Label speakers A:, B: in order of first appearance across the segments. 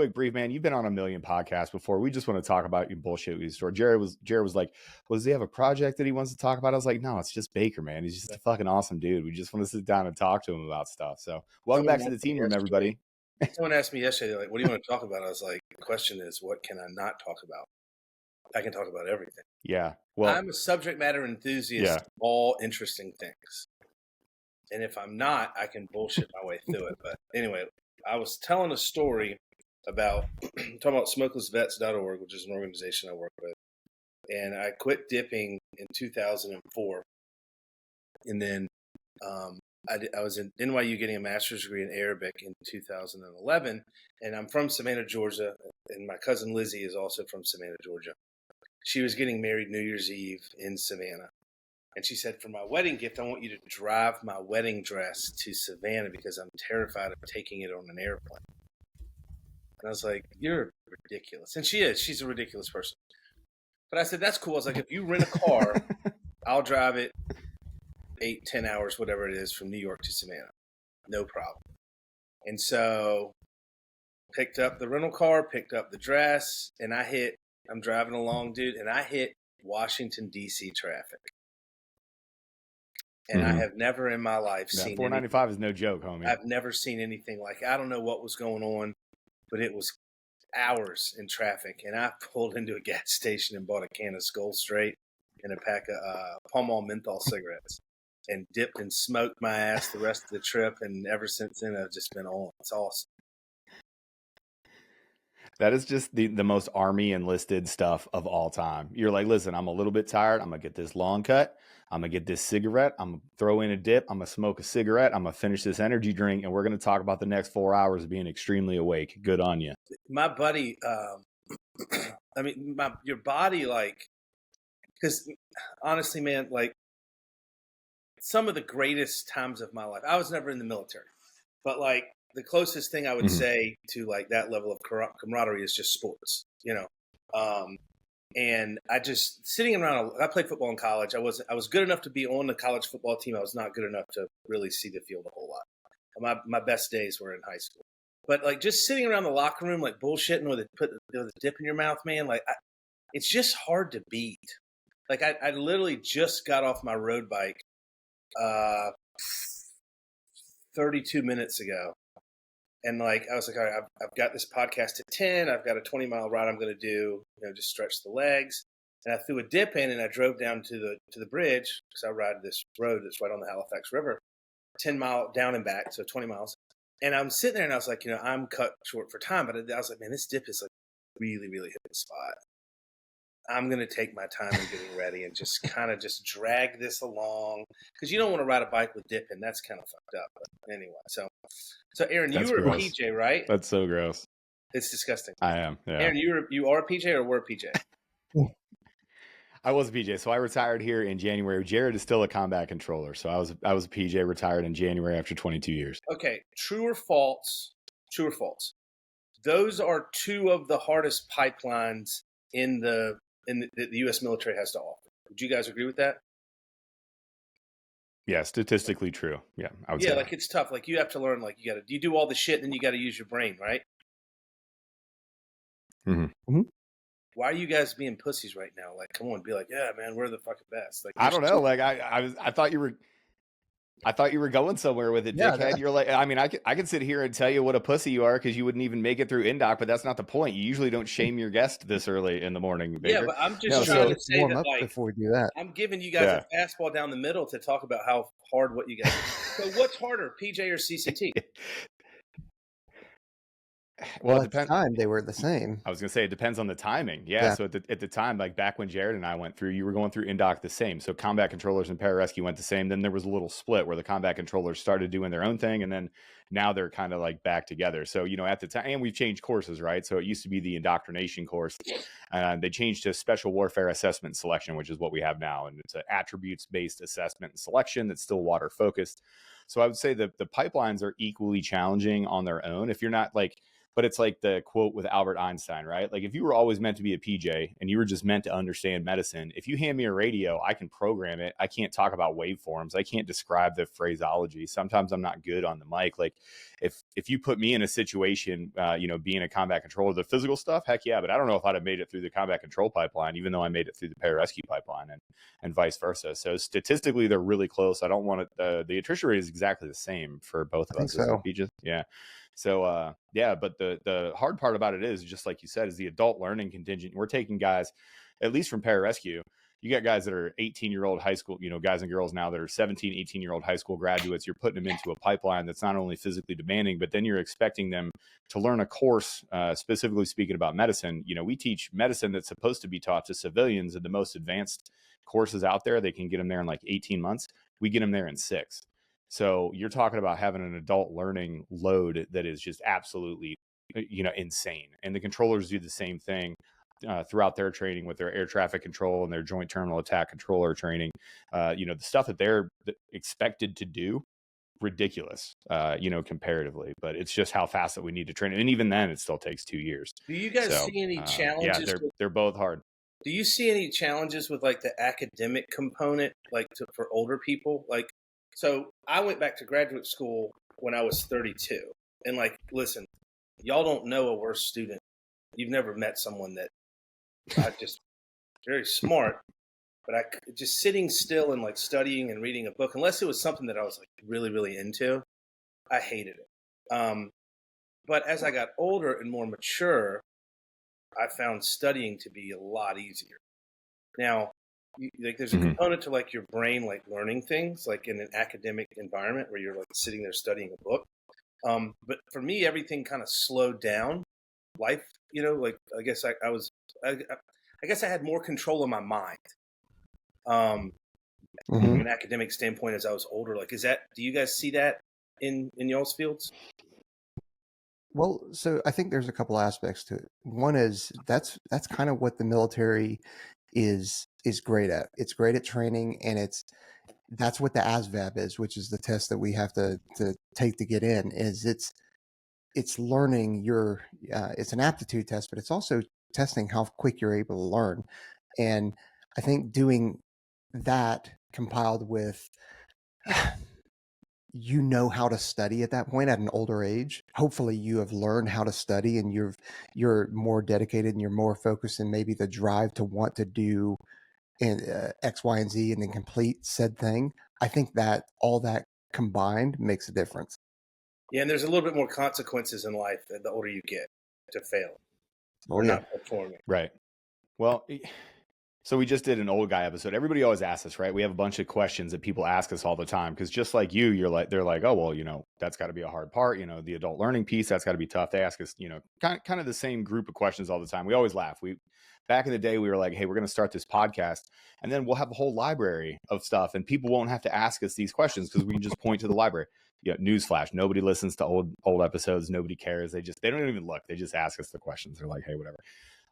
A: quick brief, man. You've been on a million podcasts before. We just want to talk about your bullshit with your store. Jared was like, well, does he have a project that he wants to talk about? I was like, no, it's just Baker, man. He's just a fucking awesome dude. We just want to sit down and talk to him about stuff. So welcome back to the team room, everybody.
B: Someone asked me yesterday, like, what do you want to talk about? I was like, the question is, what can I not talk about? I can talk about everything.
A: Yeah. Well,
B: I'm a subject matter enthusiast of all interesting things. And if I'm not, I can bullshit my way through it. But anyway, I was telling a story about talking about smokelessvets.org, which is an organization I work with. And I quit dipping in 2004. And then I was in NYU getting a master's degree in Arabic in 2011. And I'm from Savannah, Georgia. And my cousin Lizzie is also from Savannah, Georgia. She was getting married New Year's Eve in Savannah. And she said, for my wedding gift, I want you to drive my wedding dress to Savannah because I'm terrified of taking it on an airplane. And I was like, you're ridiculous. And she is. She's a ridiculous person. But I said, that's cool. I was like, if you rent a car, I'll drive it 8-10 hours, whatever it is, from New York to Savannah. No problem. And so picked up the rental car, picked up the dress, and I'm driving along, dude, and I hit Washington, D.C. traffic. And I have never in my life seen
A: 495 is no joke, homie.
B: I've never seen anything like it. I don't know what was going on, but it was hours in traffic. And I pulled into a gas station and bought a can of Skull Straight and a pack of Pall Mall menthol cigarettes and dipped and smoked my ass the rest of the trip. And ever since then, I've just been on. It's awesome.
A: That is just the most Army enlisted stuff of all time. You're like, listen, I'm a little bit tired. I'm going to get this long cut. I'm going to get this cigarette. I'm going to throw in a dip. I'm going to smoke a cigarette. I'm going to finish this energy drink. And we're going to talk about the next 4 hours of being extremely awake. Good on you.
B: My buddy, your body, like, because honestly, man, like, some of the greatest times of my life, I was never in the military, but like, the closest thing I would say to like that level of camaraderie is just sports, you know. And I just sitting around. I played football in college. I was good enough to be on the college football team. I was not good enough to really see the field a whole lot. My best days were in high school. But like just sitting around the locker room, like bullshitting with the dip in your mouth, man. Like it's just hard to beat. Like I literally just got off my road bike 32 minutes ago. And like, I was like, all right, I've got this podcast at 10. I've got a 20-mile ride I'm going to do, just stretch the legs. And I threw a dip in and I drove down to the bridge because I ride this road that's right on the Halifax River, 10 mile down and back. So 20 miles. And I'm sitting there and I was like, I'm cut short for time, but I was like, man, this dip is like really, really hit the spot. I'm going to take my time in getting ready and just kind of just drag this along because you don't want to ride a bike with dip in. That's kind of fucked up. But anyway, so Aaron, you were gross. A PJ, right?
A: That's so gross.
B: It's disgusting.
A: I am. Yeah.
B: Aaron, you are a PJ or were a PJ?
A: I was a PJ. So I retired here in January. Jared is still a combat controller. So I was a PJ, retired in January after 22 years.
B: Okay. True or false? True or false? Those are two of the hardest pipelines in the U.S. military has to offer. Would you guys agree with that?
A: Yeah, statistically true. Yeah, I would say.
B: Yeah, like it's tough. Like you have to learn. Like you do all the shit, and then you got to use your brain, right?
A: Mm-hmm.
B: Why are you guys being pussies right now? Like, come on, be like, yeah, man, we're the fucking best. Like,
A: I don't know. Like I thought you were going somewhere with it, dickhead. You're like, I mean, I could sit here and tell you what a pussy you are because you wouldn't even make it through Indoc, but that's not the point. You usually don't shame your guest this early in the morning, Baker.
B: Yeah, but I'm just trying to say that, like,
C: before we do that,
B: I'm giving you guys a fastball down the middle to talk about how hard what you guys do. So what's harder, PJ or CCT?
A: Well,
C: at the time they were the same.
A: I was going to say it depends on the timing. Yeah. So at the time, like back when Jared and I went through, you were going through Indoc the same. So combat controllers and pararescue went the same. Then there was a little split where the combat controllers started doing their own thing. And then now they're kind of like back together. So, at the time, and we've changed courses, right? So it used to be the indoctrination course. They changed to special warfare assessment and selection, which is what we have now. And it's an attributes-based assessment and selection that's still water focused. So I would say that the pipelines are equally challenging on their own. If you're not like, but it's like the quote with Albert Einstein, right? Like if you were always meant to be a PJ and you were just meant to understand medicine, if you hand me a radio, I can program it. I can't talk about waveforms. I can't describe the phraseology. Sometimes I'm not good on the mic. Like if if you put me in a situation, being a combat controller, the physical stuff, heck yeah, but I don't know if I'd have made it through the combat control pipeline, even though I made it through the pararescue pipeline, and vice versa. So statistically, they're really close. I don't want to, the attrition rate is exactly the same for both of
C: I think
A: us, isn't
C: so.
A: it, Peaches? Yeah. So, yeah, but the hard part about it is, just like you said, is the adult learning contingent. We're taking guys, at least from pararescue, you got guys that are 18-year-old high school, guys and girls now that are 17, 18-year-old high school graduates. You're putting them into a pipeline that's not only physically demanding, but then you're expecting them to learn a course, specifically speaking about medicine. We teach medicine that's supposed to be taught to civilians in the most advanced courses out there. They can get them there in like 18 months. We get them there in 6. So you're talking about having an adult learning load that is just absolutely, insane. And the controllers do the same thing throughout their training with their air traffic control and their joint terminal attack controller training. The stuff that they're expected to do, ridiculous, comparatively, but it's just how fast that we need to train. And even then, it still takes 2 years.
B: Do you guys see any challenges?
A: Yeah, they're both hard.
B: Do you see any challenges with like the academic component, like for older people? Like, so I went back to graduate school when I was 32, and like, listen, y'all don't know a worse student. You've never met someone that I just very smart, but I just sitting still and like studying and reading a book, unless it was something that I was like really, really into, I hated it. But as I got older and more mature, I found studying to be a lot easier. Now, like there's a component to like your brain, like learning things, like in an academic environment where you're like sitting there studying a book. But for me, everything kind of slowed down. Life, like I guess I guess I had more control of my mind. From an academic standpoint, as I was older, like, do you guys see that in y'all's fields?
C: Well, so I think there's a couple aspects to it. One is that's kind of what the military is great at. It's great at training, and that's what the ASVAB is, which is the test that we have to take to get in. It's learning it's an aptitude test, but it's also testing how quick you're able to learn. And I think doing that compiled with how to study at that point at an older age. Hopefully you have learned how to study, and you're more dedicated and you're more focused, and maybe the drive to want to do X, Y, and Z and then complete said thing. I think that all that combined makes a difference.
B: Yeah, and there's a little bit more consequences in life the older you get to fail
C: or
B: not performing.
A: Right. Well, so we just did an old guy episode. Everybody always asks us, right? We have a bunch of questions that people ask us all the time, because just like they're like, oh, well, that's got to be a hard part. The adult learning piece, that's got to be tough. They ask us, kind of the same group of questions all the time. We always laugh. Back in the day, we were like, hey, we're going to start this podcast, and then we'll have a whole library of stuff, and people won't have to ask us these questions because we can just point to the library. Newsflash: nobody listens to old episodes. Nobody cares. They don't even look. They just ask us the questions. They're like, hey, whatever.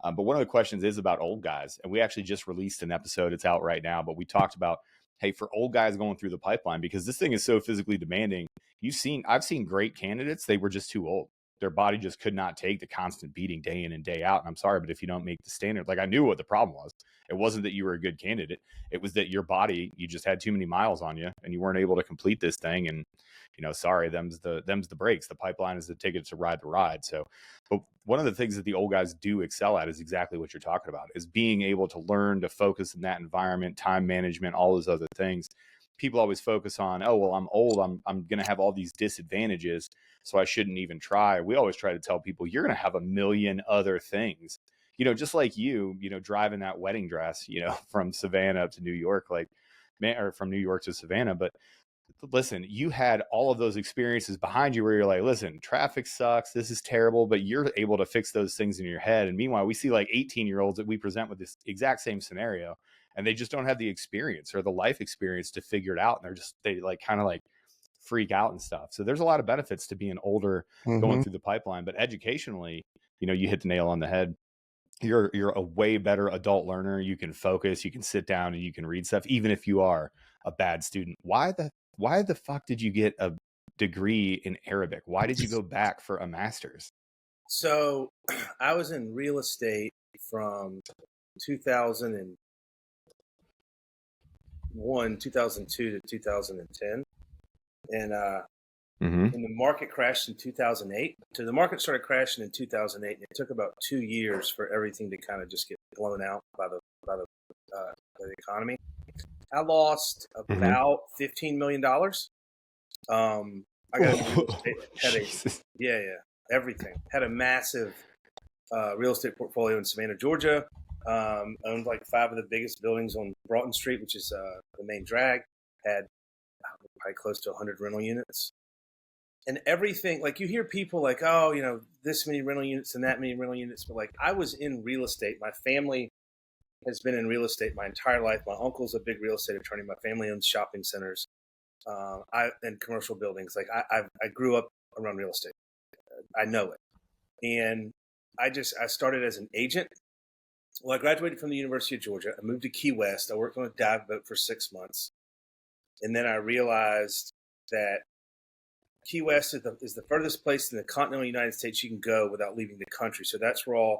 A: But one of the questions is about old guys, and we actually just released an episode. It's out right now, but we talked about, hey, for old guys going through the pipeline, because this thing is so physically demanding. I've seen great candidates. They were just too old. Their body just could not take the constant beating day in and day out. And I'm sorry, but if you don't make the standard, like, I knew what the problem was. It wasn't that you were a good candidate. It was that your body, you just had too many miles on you and you weren't able to complete this thing. And, sorry, them's the breaks. The pipeline is the ticket to ride the ride. So, but one of the things that the old guys do excel at is exactly what you're talking about, is being able to learn to focus in that environment, time management, all those other things. People always focus on, oh, well, I'm old. I'm going to have all these disadvantages, so I shouldn't even try. We always try to tell people, you're going to have a million other things, just like driving that wedding dress, from Savannah to New York, or from New York to Savannah. But listen, you had all of those experiences behind you where you're like, listen, traffic sucks. This is terrible. But you're able to fix those things in your head. And meanwhile, we see like 18-year-olds that we present with this exact same scenario, and they just don't have the experience or the life experience to figure it out. And they kind of freak out and stuff. So there's a lot of benefits to being older, going through the pipeline. But educationally, you hit the nail on the head. You're a way better adult learner. You can focus, you can sit down, and you can read stuff, even if you are a bad student. Why the fuck did you get a degree in Arabic? Why did you go back for a master's?
B: So I was in real estate from 2002 to 2010. And when the market crashed in 2008. So the market started crashing in 2008, and it took about 2 years for everything to kind of just get blown out by the economy. I lost about $15 million. I got everything. Had a massive real estate portfolio in Savannah, Georgia. Owned like 5 of the biggest buildings on Broughton Street, which is the main drag. Had probably close to 100 rental units. And everything, like you hear people like, oh, you know, this many rental units and that many rental units. But like I was in real estate. My family has been in real estate my entire life. My uncle's a big real estate attorney. My family owns shopping centers and commercial buildings. Like I grew up around real estate. I know it. And I started as an agent. Well, I graduated from the University of Georgia. I moved to Key West. I worked on a dive boat for 6 months. And then I realized that Key West is the furthest place in the continental United States you can go without leaving the country. So that's where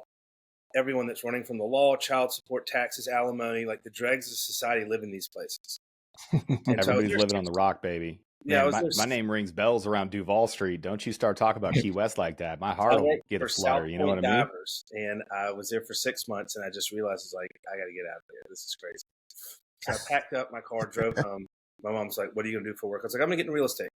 B: everyone that's running from the law, child support, taxes, alimony, like the dregs of society live in these places.
A: And everybody's living on the rock, baby.
B: Yeah,
A: man, my name rings bells around Duval Street. Don't you start talking about Key West like that. My heart will get a flutter. You know what I mean?
B: And I was there for 6 months, and I just realized, it's like, I got to get out of here. This is crazy. So I packed up my car, drove home. My mom's like, what are you going to do for work? I was like, I'm going to get in real estate.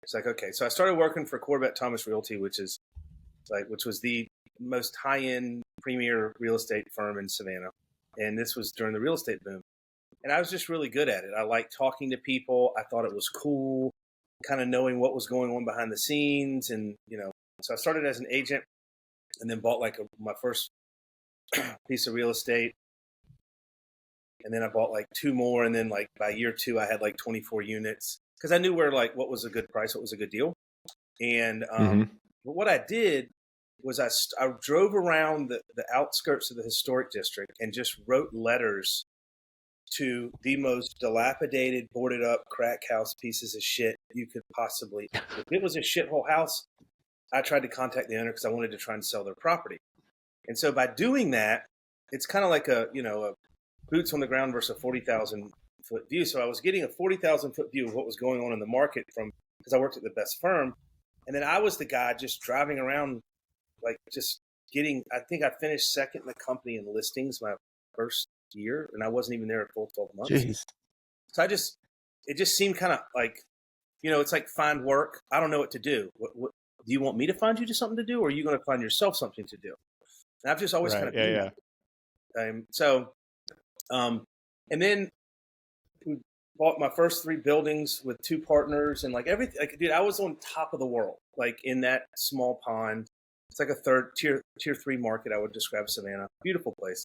B: It's like, okay. So I started working for Corbett Thomas Realty, which was the most high-end premier real estate firm in Savannah. And this was during the real estate boom. And I was just really good at it. I liked talking to people. I thought it was cool, kind of knowing what was going on behind the scenes. And, you know, so I started as an agent and then bought like my first piece of real estate. And then I bought like 2 more. And then like by year 2, I had like 24 units because I knew what was a good price, what was a good deal. And but what I did was I drove around the outskirts of the historic district and just wrote letters to the most dilapidated, boarded up crack house pieces of shit you could possibly. If it was a shithole house, I tried to contact the owner because I wanted to try and sell their property. And so by doing that, it's kind of like a boots on the ground versus a 40,000 foot view. So I was getting a 40,000 foot view of what was going on in the market because I worked at the best firm. And then I was the guy just driving around, like just I think I finished second in the company in listings my first year, and I wasn't even there a full 12 months.
C: Jeez. So
B: it just seemed kind of like, it's like find work. I don't know what to do. What do you want me to find you to something to do, or are you going to find yourself something to do? And I've just always kind of been and then we bought my first 3 buildings with 2 partners, and like everything. Like, dude, I was on top of the world, like in that small pond. It's like a third tier 3 market. I would describe Savannah. Beautiful place.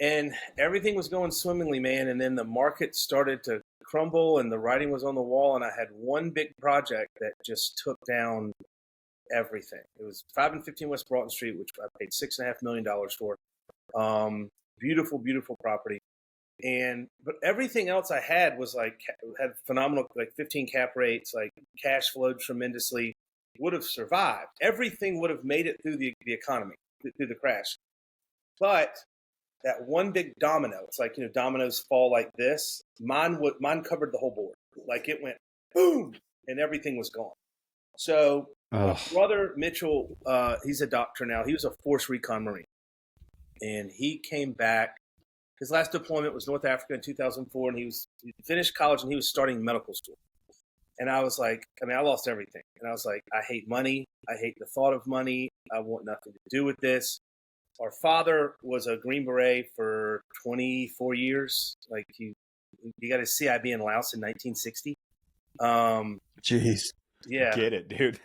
B: And everything was going swimmingly, man. And then the market started to crumble and the writing was on the wall. And I had one big project that just took down everything. It was 5 and 15 West Broughton Street, which I paid $6.5 million for. Beautiful, beautiful property. But everything else I had was had phenomenal, 15 cap rates, cash flowed tremendously, would have survived. Everything would have made it through the economy, through the crash. But that one big domino, it's like, dominoes fall like this. Mine covered the whole board. Like it went boom and everything was gone. So my brother Mitchell, he's a doctor now. He was a force recon Marine. And he came back. His last deployment was North Africa in 2004. And he finished college and he was starting medical school. And I was like, I lost everything. And I was like, I hate money. I hate the thought of money. I want nothing to do with this. Our father was a Green Beret for 24 years. Like he got his CIB in Laos in 1960.
C: Jeez.
B: Yeah.
A: Get it, dude.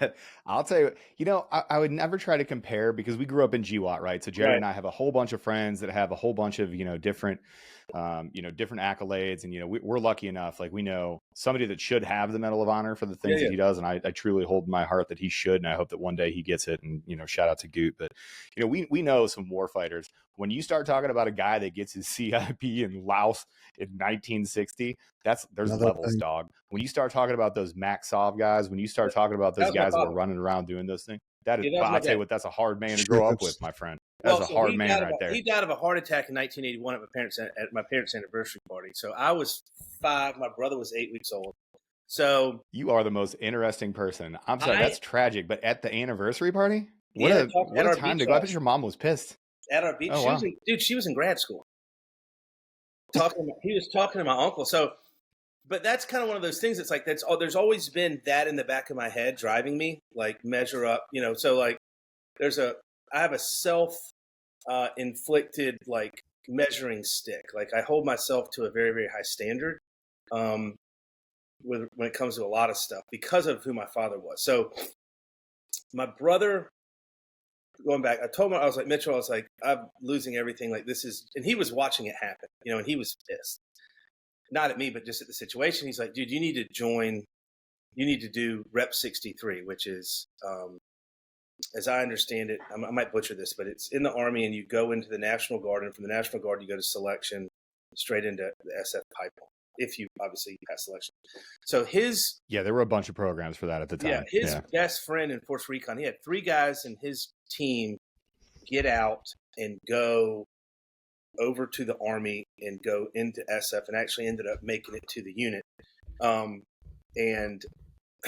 A: I'll tell you, I would never try to compare because we grew up in GWAT, right? So Jared and I have a whole bunch of friends that have a whole bunch of, different, different accolades. And, we're lucky enough, like we know somebody that should have the Medal of Honor for the things that he does. And I truly hold in my heart that he should. And I hope that one day he gets it. And, shout out to Goot. But, we know some war fighters. When you start talking about a guy that gets his CIP in Laos in 1960, there's levels, dog. When you start talking about those Max Sov guys, when you start talking about those guys that are running around doing those things, I'll tell you what, that's a hard man to grow up with, my friend. That's a hard man right there.
B: He died of a heart attack in 1981 at my parents' anniversary party. So I was 5. My brother was 8 weeks old. So
A: you are the most interesting person. I'm sorry, that's tragic. But at the anniversary party, what
B: at
A: a
B: our
A: time
B: beach
A: to go! I
B: house.
A: bet your mom was pissed.
B: At our beach,
A: oh wow,
B: she was in grad school. He was talking to my uncle. So, but that's kind of one of those things. It's like there's always been that in the back of my head driving me, like measure up, you know. So like I have a self inflicted like measuring stick. Like I hold myself to a very, very high standard when it comes to a lot of stuff because of who my father was. So my brother, going back, I told him, I was like, Mitchell, I was like, I'm losing everything. Like this is, and he was watching it happen, you know, and he was pissed. Not at me, but just at the situation. He's like, dude, you need to do Rep 63, which is, as I understand it, I might butcher this, but it's in the Army and you go into the National Guard, and from the National Guard, you go to selection straight into the SF pipeline. If you obviously pass selection. So
A: there were a bunch of programs for that at the time.
B: His best friend in Force Recon, he had 3 guys in his team get out and go over to the Army and go into SF, and actually ended up making it to the unit. And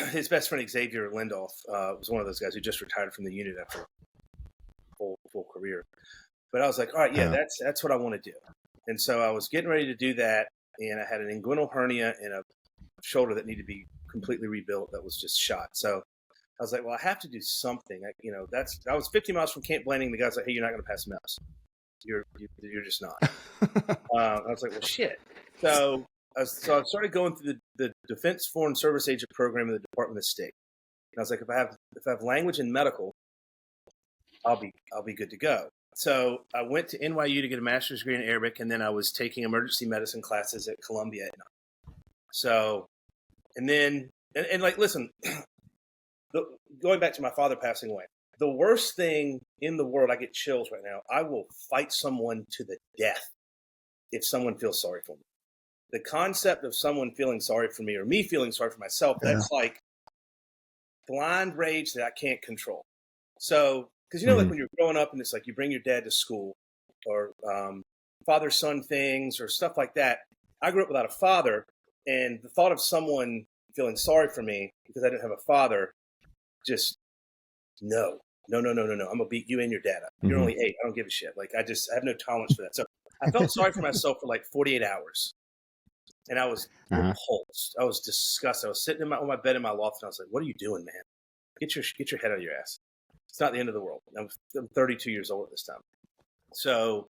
B: his best friend Xavier Lindoff was one of those guys who just retired from the unit after a full career. But I was like, all right, that's what I want to do. And so I was getting ready to do that, and I had an inguinal hernia and a shoulder that needed to be completely rebuilt that was just shot. So I was like, well, I have to do something. I was 50 miles from Camp Blanding. The guy's like, hey, you're not going to pass MEPS. You're just not. I was like, well, shit. So I started going through the Defense Foreign Service Agent program in the Department of State. And I was like, if I have language and medical, I'll be good to go. So I went to NYU to get a master's degree in Arabic, and then I was taking emergency medicine classes at Columbia. So, and then, and like, listen, going back to my father passing away, the worst thing in the world, I get chills right now. I will fight someone to the death if someone feels sorry for me. The concept of someone feeling sorry for me or me feeling sorry for myself, that's like blind rage that I can't control. So, because like when you're growing up and it's like you bring your dad to school or father-son things or stuff like that. I grew up without a father, and the thought of someone feeling sorry for me because I didn't have a father, just no. I'm gonna beat you and your dad up. You're only 8. I don't give a shit. Like I have no tolerance for that. So I felt sorry for myself for like 48 hours. And I was repulsed. I was disgusted. I was sitting on my bed in my loft, and I was like, what are you doing, man? Get your head out of your ass. It's not the end of the world. I'm 32 years old at this time. So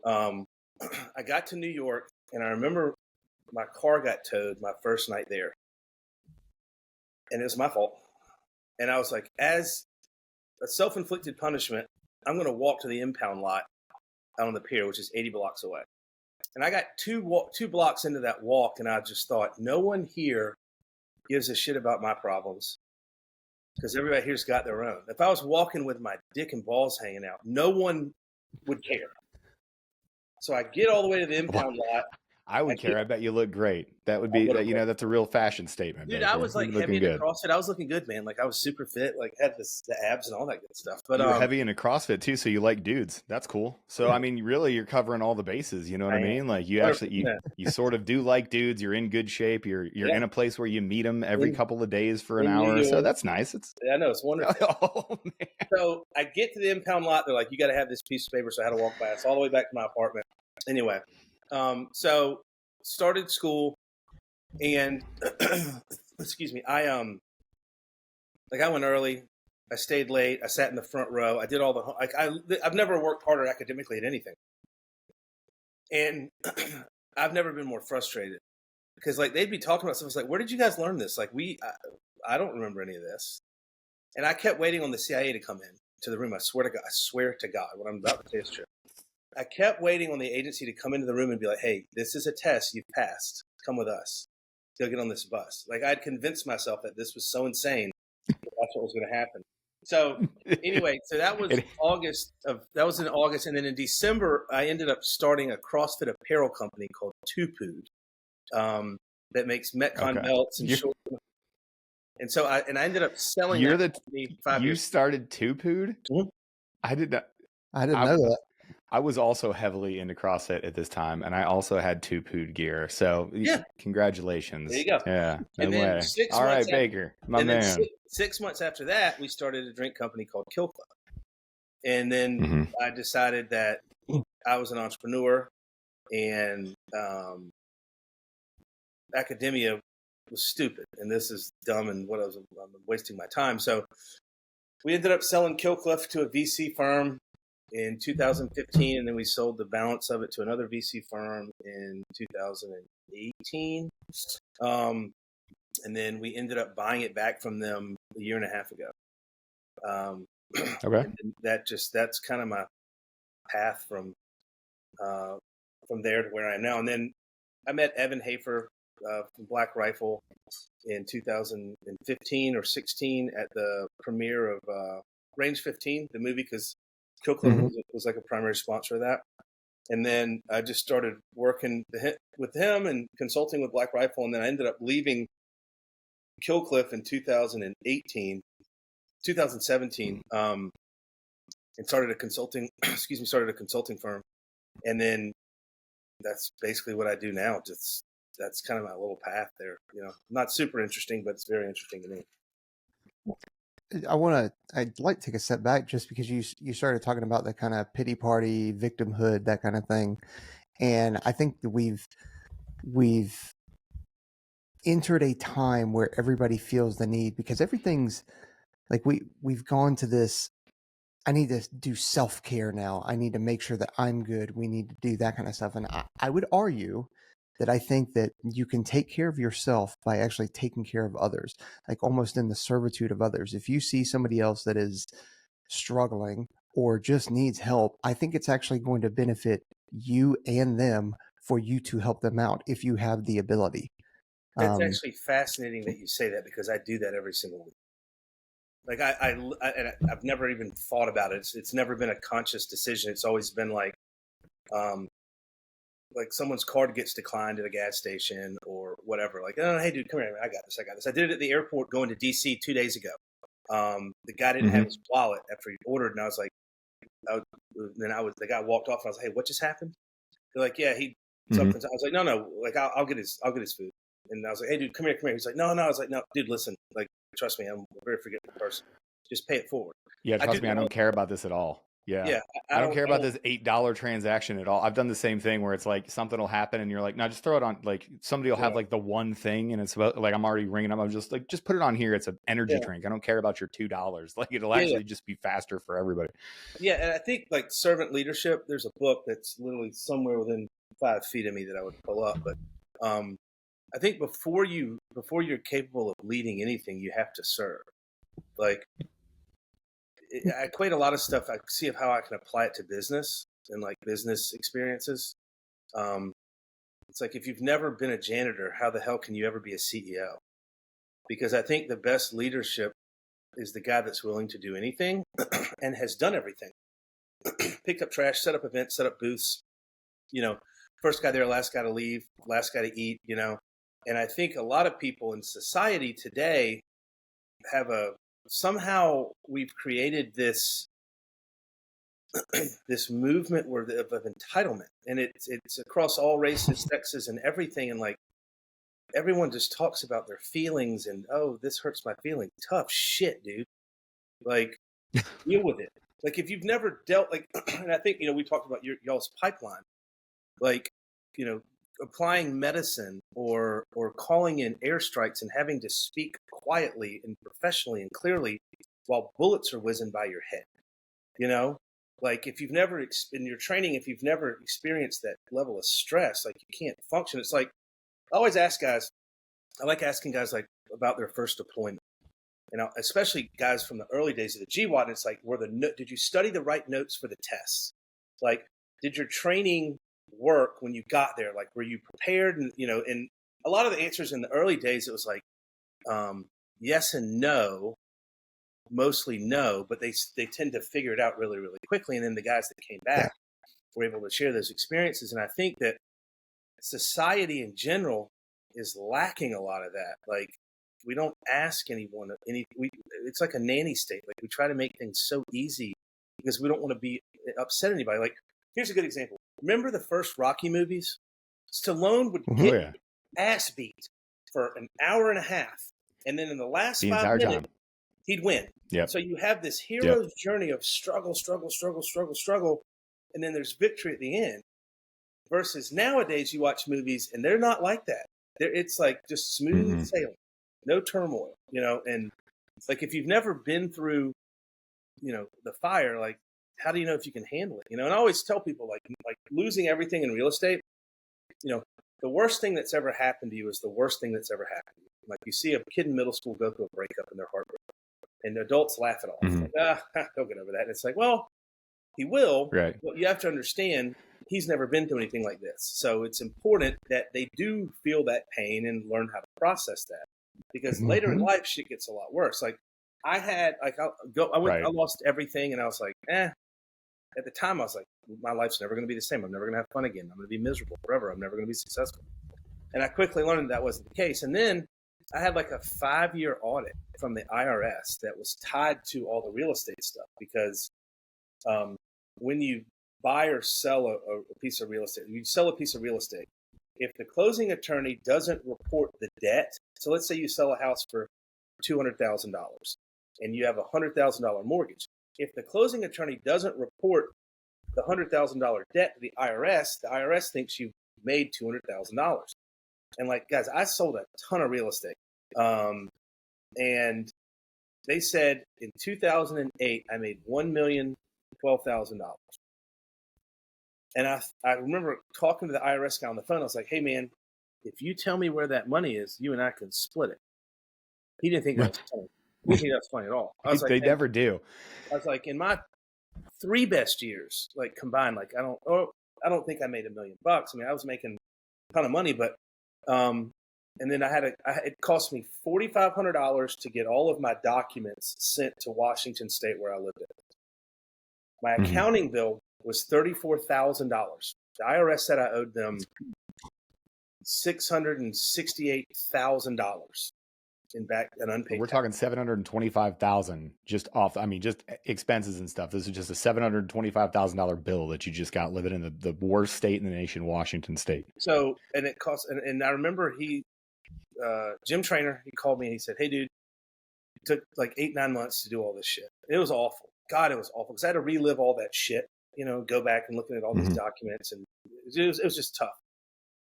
B: I got to New York, and I remember my car got towed my first night there. And it was my fault. And I was like, as a self-inflicted punishment, I'm going to walk to the impound lot out on the pier, which is 80 blocks away. And I got two blocks into that walk, and I just thought, no one here gives a shit about my problems because everybody here's got their own. If I was walking with my dick and balls hanging out, no one would care. So I get all the way to the impound lot.
A: I would care. I bet you look great. That would be, that's a real fashion statement.
B: Dude, I was like heavy into CrossFit. I was looking good, man. Like I was super fit, like had the abs and all that good stuff. But
A: you're heavy into CrossFit too, so you like dudes. That's cool. So I mean, really, you're covering all the bases. You know what I mean? Like you actually, you sort of do like dudes. You're in good shape. You're in a place where you meet them every couple of days for an hour. So that's nice.
B: I know, it's wonderful.
A: Oh man.
B: So I get to the impound lot. They're like, you got to have this piece of paper. So I had to walk by. It's all the way back to my apartment. Anyway, so started school, and excuse me, I went early, I stayed late, I sat in the front row, I did all the I've never worked harder academically at anything, and I've never been more frustrated because like they'd be talking about stuff. I was like, where did you guys learn this? Like I don't remember any of this, and I kept waiting on the CIA to come in to the room. I swear to God, what I'm about to say is true. I kept waiting on the agency to come into the room and be like, hey, this is a test. You've passed. Come with us. You'll get on this bus. Like I'd convinced myself that this was so insane. That's what was going to happen. So anyway, so that was August. That was in August. And then in December, I ended up starting a CrossFit apparel company called Tupood that makes Metcon belts and shorts. And so I ended up selling
A: You started Tupood?
B: Mm-hmm.
C: I didn't know that.
A: I was also heavily into CrossFit at this time, and I also had two pood gear. So
B: Yeah,
A: congratulations.
B: there you go.
A: Yeah, no
B: And then
A: way. All right, Baker, my
B: and then
A: man.
B: 6 months after that, we started a drink company called Kill Club. And then
A: Mm-hmm.
B: I decided that I was an entrepreneur, and academia was stupid, and this is dumb, and I'm wasting my time. So we ended up selling Killcliff to a VC firm in 2015, and then we sold the balance of it to another VC firm in 2018. And then we ended up buying it back from them a year and a half ago.
A: Okay.
B: And that's kind of my path from there to where I am now. And then I met Evan Hafer from Black Rifle in 2015 or 16 at the premiere of Range 15, the movie, because Kill Club was like a primary sponsor of that. And then I just started working with him and consulting with Black Rifle, and then I ended up leaving Killcliff in 2017, and started a consulting firm. And then that's basically what I do now. That's kind of my little path there. Not super interesting, but it's very interesting to me.
C: I'd like to take a step back just because you started talking about the kind of pity party, victimhood, that kind of thing. And I think that we've entered a time where everybody feels the need, because everything's like, we've gone to this, I need to do self-care now. I need to make sure that I'm good. We need to do that kind of stuff. And I would argue that I think that you can take care of yourself by actually taking care of others, like almost in the servitude of others. If you see somebody else that is struggling or just needs help, I think it's actually going to benefit you and them for you to help them out if you have the ability.
B: It's actually fascinating that you say that, because I do that every single week. Like I've never even thought about it. It's never been a conscious decision. It's always been like someone's card gets declined at a gas station or whatever. Like, oh, hey, dude, come here. I got this. I did it at the airport going to DC 2 days ago. The guy didn't have his wallet after he ordered, and I was like, the guy walked off, and I was like, hey, what just happened? They're like, yeah, something. I was like, no, like I'll get his food. And I was like, hey, dude, come here. He's like, no. I was like, no, dude, listen, like, trust me, I'm a very forgetful person. Just pay it forward.
A: Yeah, trust me, I don't care about this at all. Yeah. I don't care about this $8 transaction at all. I've done the same thing where it's like something will happen and you're like, no, just throw it on. Like somebody will have like the one thing and it's about, like, I'm already ringing up. I'm just like, just put it on here. It's an energy drink. I don't care about your $2. Like it'll actually just be faster for everybody.
B: Yeah. And I think like servant leadership, there's a book that's literally somewhere within 5 feet of me that I would pull up. But I think before you're capable of leading anything, you have to serve. Like, I equate a lot of stuff. I see how I can apply it to business and like business experiences. It's like, if you've never been a janitor, how the hell can you ever be a CEO? Because I think the best leadership is the guy that's willing to do anything and has done everything. Picked up trash, set up events, set up booths, first guy there, last guy to leave, last guy to eat, And I think a lot of people in society today somehow we've created this movement of entitlement, and it's across all races, sexes, and everything. And like everyone just talks about their feelings and, oh, this hurts my feelings. Tough shit, dude. Like, deal with it. Like, if you've never dealt, like, and I think, we talked about y'all's pipeline, like, applying medicine or calling in airstrikes and having to speak quietly and professionally and clearly while bullets are whizzing by your head. Like, if you've never in your training, if you've never experienced that level of stress, like, you can't function. It's like, I always ask guys, I like asking guys like about their first deployment, especially guys from the early days of the GWAT. And it's like, did you study the right notes for the tests? Like, did your training work when you got there? Like, were you prepared? And and a lot of the answers in the early days, it was like yes and no, mostly no, but they tend to figure it out really, really quickly. And then the guys that came back were able to share those experiences. And I think that society in general is lacking a lot of that. Like, we don't ask anyone it's like a nanny state. Like, we try to make things so easy because we don't want to upset anybody. Like, here's a good example. Remember the first Rocky movies? Stallone would get ass beat for an hour and a half, and then in the last 5 minutes, he'd win.
A: Yep.
B: So you have this hero's journey of struggle, and then there's victory at the end. Versus nowadays, you watch movies, and they're not like that. It's like just smooth sailing, no turmoil, and like if you've never been through, the fire, like how do you know if you can handle it? And I always tell people like losing everything in real estate, the worst thing that's ever happened to you is the worst thing that's ever happened to you. Like you see a kid in middle school go through a breakup and they're heartbroken, and the adults laugh it off. Like, he'll get over that. And it's like, well, he will, but you have to understand he's never been through anything like this. So it's important that they do feel that pain and learn how to process that, because later in life, shit gets a lot worse. Like I had, like, I lost everything, and I was like, At the time, I was like, my life's never going to be the same. I'm never going to have fun again. I'm going to be miserable forever. I'm never going to be successful. And I quickly learned that wasn't the case. And then I had like a 5-year audit from the IRS that was tied to all the real estate stuff, because when you buy or sell a piece of real estate, you sell a piece of real estate, if the closing attorney doesn't report the debt, so let's say you sell a house for $200,000 and you have a $100,000 mortgage. If the closing attorney doesn't report the $100,000 debt to the IRS thinks you made $200,000. And like, guys, I sold a ton of real estate. And they said in 2008, I made $1,012,000. And I remember talking to the IRS guy on the phone. I was like, hey, man, if you tell me where that money is, you and I can split it. He didn't think that was funny. He didn't think that was funny at all. I was like,
A: they never do.
B: I was like, in my 3 best years, like combined, like I don't think I made $1 million. I mean, I was making a ton of money, but and then it cost me $4,500 to get all of my documents sent to Washington State where I lived at. My accounting bill was $34,000. The IRS said I owed them $668,000 in back and unpaid.
A: We're talking $725,000 just off. I mean, just expenses and stuff. This is just a $725,000 bill that you just got living in the worst state in the nation, Washington State.
B: So, and it cost, and I remember Jim Trainer, he called me and he said, hey, dude, it took like 8-9 months to do all this shit. It was awful. God, it was awful, because I had to relive all that shit, go back and looking at all these documents, and it was just tough.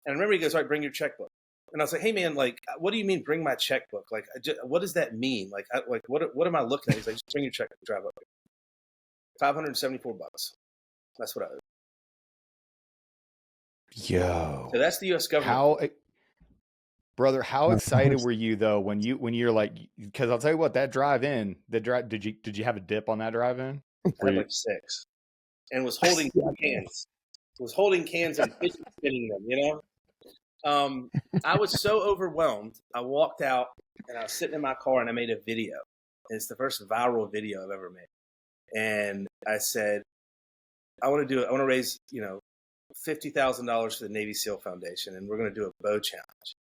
B: And I remember he goes, all right, bring your checkbook. And I was like, hey, man, like, what do you mean bring my checkbook? Like, what does that mean? Like, what am I looking at? He's like, just bring your checkbook, drive up here. $574. That's what I owed.
A: Yo.
B: So that's the U.S. government.
A: Brother, how excited were you though when you're like, because I'll tell you what, that drive-in, did you have a dip on that drive-in?
B: I had like 6, and was holding cans. Was holding cans and spinning them, I was so overwhelmed. I walked out and I was sitting in my car and I made a video. And it's the first viral video I've ever made. And I said, I want to raise, $50,000 for the Navy SEAL Foundation, and we're going to do a bow challenge.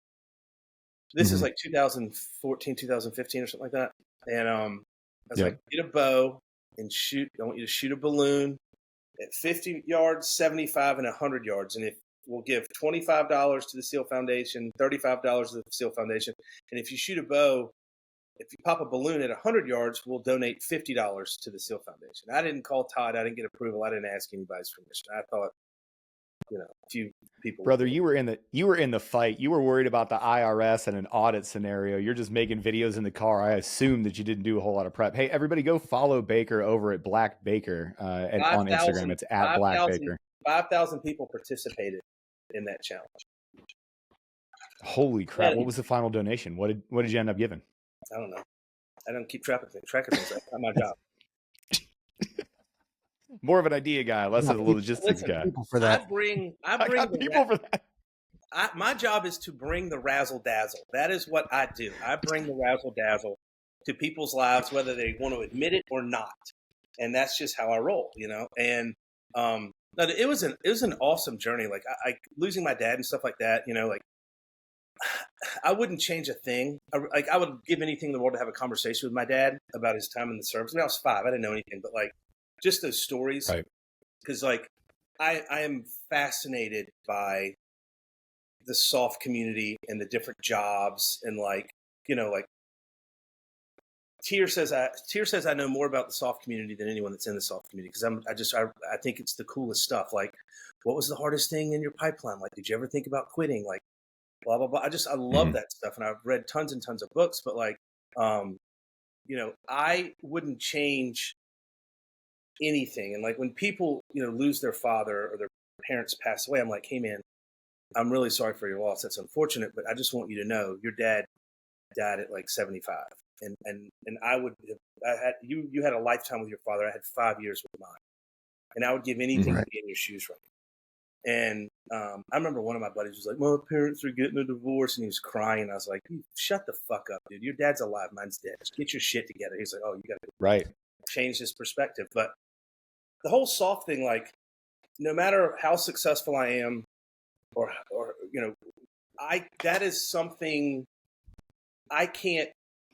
B: This is like 2014, 2015 or something like that. And I was like, get a bow and shoot. I want you to shoot a balloon at 50 yards, 75, and 100 yards. And if we'll give $25 to the SEAL Foundation, $35 to the SEAL Foundation. And if you shoot a bow, if you pop a balloon at 100 yards, we'll donate $50 to the SEAL Foundation. I didn't call Todd. I didn't get approval. I didn't ask anybody's permission. I thought, a few people.
A: Brother, you were in the fight. You were worried about the IRS and an audit scenario. You're just making videos in the car. I assume that you didn't do a whole lot of prep. Hey, everybody, go follow Baker over at Black Baker on Instagram. It's at Black Baker.
B: 5,000 people participated in that challenge.
A: Holy crap! What was the final donation? What did you end up giving?
B: I don't know. I don't keep track of things. That's not my job.
A: More of an idea guy, less of a logistics guy.
C: For that.
B: I bring
A: people for that.
B: My job is to bring the razzle dazzle. That is what I do. I bring the razzle dazzle to people's lives, whether they want to admit it or not. And that's just how I roll, And it was an awesome journey. Like I losing my dad and stuff like that. Like I wouldn't change a thing. I would give anything in the world to have a conversation with my dad about his time in the service. I was 5. I didn't know anything, but like just those stories. Right. Because like I am fascinated by the soft community and the different jobs and like, like Tier says I know more about the soft community than anyone that's in the soft community because I think it's the coolest stuff. Like, what was the hardest thing in your pipeline? Like, did you ever think about quitting? Like, blah blah blah. I love that stuff, and I've read tons and tons of books. But like, I wouldn't change anything. And like when people lose their father or their parents pass away, I'm like, hey man, I'm really sorry for your loss. That's unfortunate, but I just want you to know your dad died at like 75. And you had a lifetime with your father. I had 5 years with mine, and I would give anything to be in your shoes right now. And I remember one of my buddies was like, "My parents are getting a divorce," and he was crying. I was like, "Shut the fuck up, dude. Your dad's alive. Mine's dead. Just get your shit together." He's like, "Oh, you got to change this perspective." But the whole soft thing, like, no matter how successful I am, or that is something I can't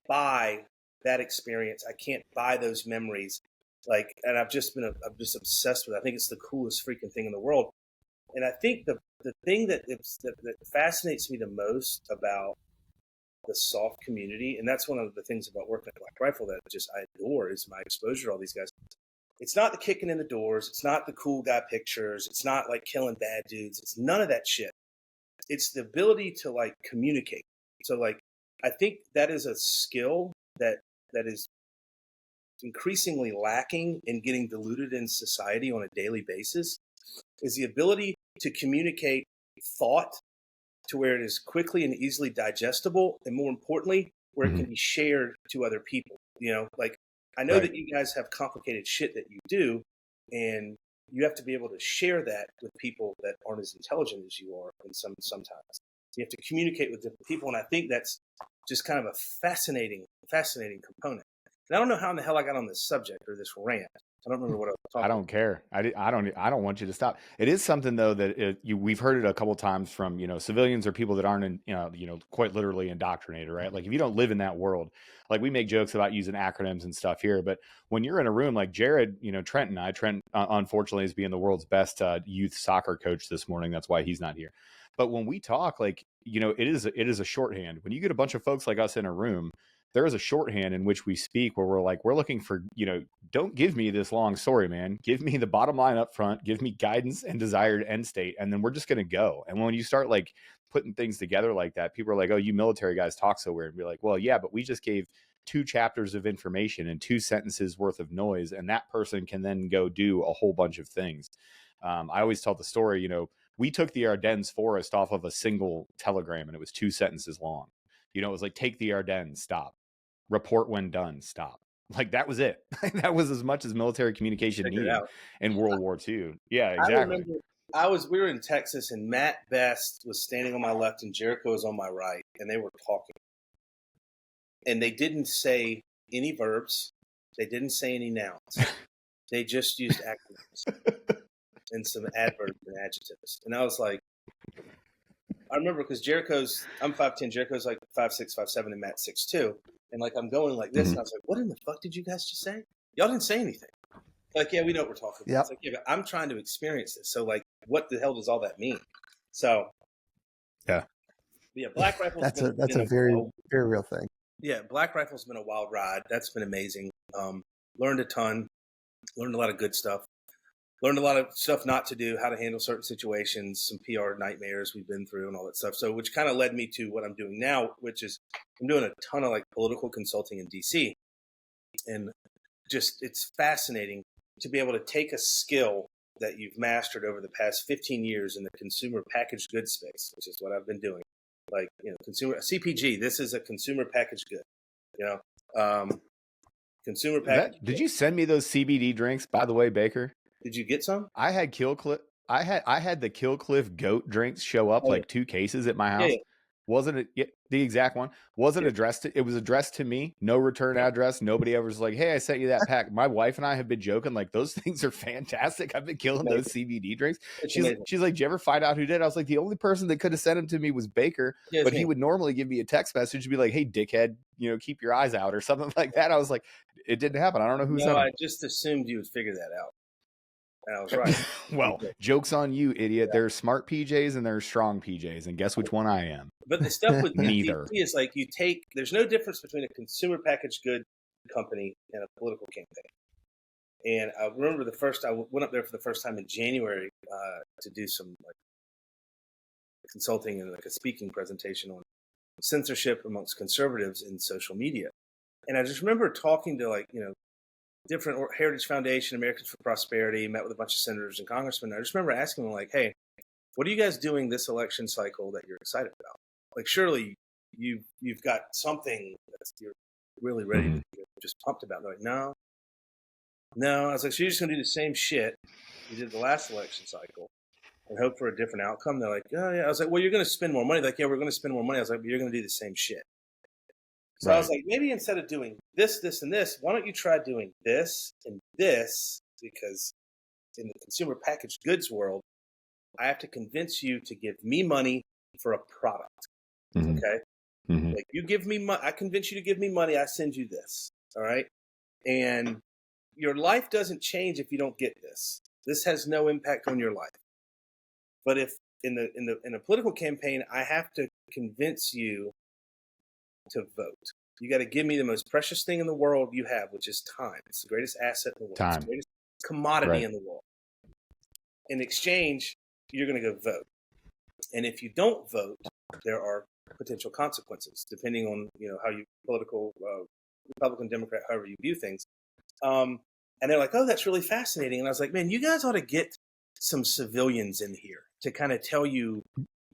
B: buy. That experience, I can't buy those memories. Like, and I'm just obsessed with it. I think it's the coolest freaking thing in the world. And I think the thing that fascinates me the most about the soft community, and that's one of the things about working at Black Rifle that I adore, is my exposure to all these guys. It's not the kicking in the doors. It's not the cool guy pictures. It's not like killing bad dudes. It's none of that shit. It's the ability to like communicate. So like, I think that is a skill that is increasingly lacking and getting diluted in society on a daily basis, is the ability to communicate thought to where it is quickly and easily digestible, and more importantly, where it can be shared to other people. Like, I know that you guys have complicated shit that you do, and you have to be able to share that with people that aren't as intelligent as you are. And sometimes you have to communicate with different people, and I think that's just kind of a fascinating component. And I don't know how in the hell I got on this subject or this rant. I don't remember what I was talking about.
A: I don't care. I don't want you to stop. It is something though that we've heard it a couple times from civilians or people that aren't quite literally indoctrinated, right? Like if you don't live in that world, like we make jokes about using acronyms and stuff here, but when you're in a room like Jared, Trent unfortunately is being the world's best youth soccer coach this morning. That's why he's not here. But when we talk, like it is a shorthand. When you get a bunch of folks like us in a room, there is a shorthand in which we speak where we're looking for, don't give me this long story, man. Give me the bottom line up front, give me guidance and desired end state. And then we're just going to go. And when you start like putting things together like that, people are like, oh, you military guys talk so weird. And be like, well, yeah, but we just gave 2 chapters of information and 2 sentences worth of noise. And that person can then go do a whole bunch of things. I always tell the story, we took the Ardennes forest off of a single telegram and it was 2 sentences long. It was like, take the Ardennes, stop. Report when done, stop. Like that was it. That was as much as military communication needed in World War II. Yeah, exactly.
B: I remember we were in Texas and Matt Best was standing on my left and Jericho was on my right, and they were talking. And they didn't say any verbs. They didn't say any nouns. They just used acronyms and some adverbs and adjectives. And I was like, I remember because I'm 5'10", Jericho's like 5'6", 5'7", and Matt's 6'2". And like, I'm going like this. And I was like, what in the fuck did you guys just say? Y'all didn't say anything. Like, yeah, we know what we're talking about. It's like, yeah, but I'm trying to experience this. So like, what the hell does all that mean? So
A: yeah,
B: Black Rifle's
C: that's a very, very real thing.
B: Yeah, Black Rifle's been a wild ride. That's been amazing. Learned a ton. Learned a lot of good stuff. Learned a lot of stuff not to do, how to handle certain situations, some PR nightmares we've been through and all that stuff. So which kind of led me to what I'm doing now, which is I'm doing a ton of like political consulting in DC. And just it's fascinating to be able to take a skill that you've mastered over the past 15 years in the consumer packaged goods space, which is what I've been doing. Like, consumer CPG, this is a consumer packaged good, consumer packaged.
A: Did you send me those CBD drinks, by the way, Baker?
B: Did you get some?
A: I had I had the Killcliff goat drinks show up like 2 cases at my house. Yeah. Wasn't it the exact one? Wasn't addressed to, it was addressed to me. No return address. Nobody ever was like, hey, I sent you that pack. My wife and I have been joking like those things are fantastic. I've been killing those CBD drinks. She's like, did you ever find out who did? I was like, the only person that could have sent them to me was Baker, but he would normally give me a text message and be like, hey, dickhead, keep your eyes out or something like that. I was like, it didn't happen. I don't know who sent them.
B: I just assumed you would figure that out. And I was right.
A: Well, joke's on you, idiot. Yeah. There's smart PJs and there's strong PJs, and guess which one I am?
B: But the stuff with
A: neither
B: is like there's no difference between a consumer packaged good company and a political campaign. And I remember I went up there for the first time in January to do some like consulting and like a speaking presentation on censorship amongst conservatives in social media. And I just remember talking to different Heritage Foundation, Americans for Prosperity, met with a bunch of senators and congressmen. I just remember asking them like, hey, what are you guys doing this election cycle that you're excited about? Like, surely you've got something that you're really ready to get just pumped about. They're like, no. I was like, so you're just going to do the same shit you did the last election cycle and hope for a different outcome? They're like, oh, yeah. I was like, well, you're going to spend more money. They're like, yeah, we're going to spend more money. I was like, but you're going to do the same shit. So right. I was like, maybe instead of doing this, and this, why don't you try doing this and this? Because in the consumer packaged goods world, I have to convince you to give me money for a product. Okay? Like, you give me money, I convince you to give me money, I send you this. All right? And your life doesn't change if you don't get this. This has no impact on your life. But if in a political campaign, I have to convince you to vote. You got to give me the most precious thing in the world you have, which is time. It's the greatest asset in the world.
A: Time.
B: It's the greatest commodity in the world. In exchange, you're going to go vote. And if you don't vote, there are potential consequences, depending on how you political Republican, Democrat, however you view things. And they're like, oh, that's really fascinating. And I was like, man, you guys ought to get some civilians in here to kind of tell you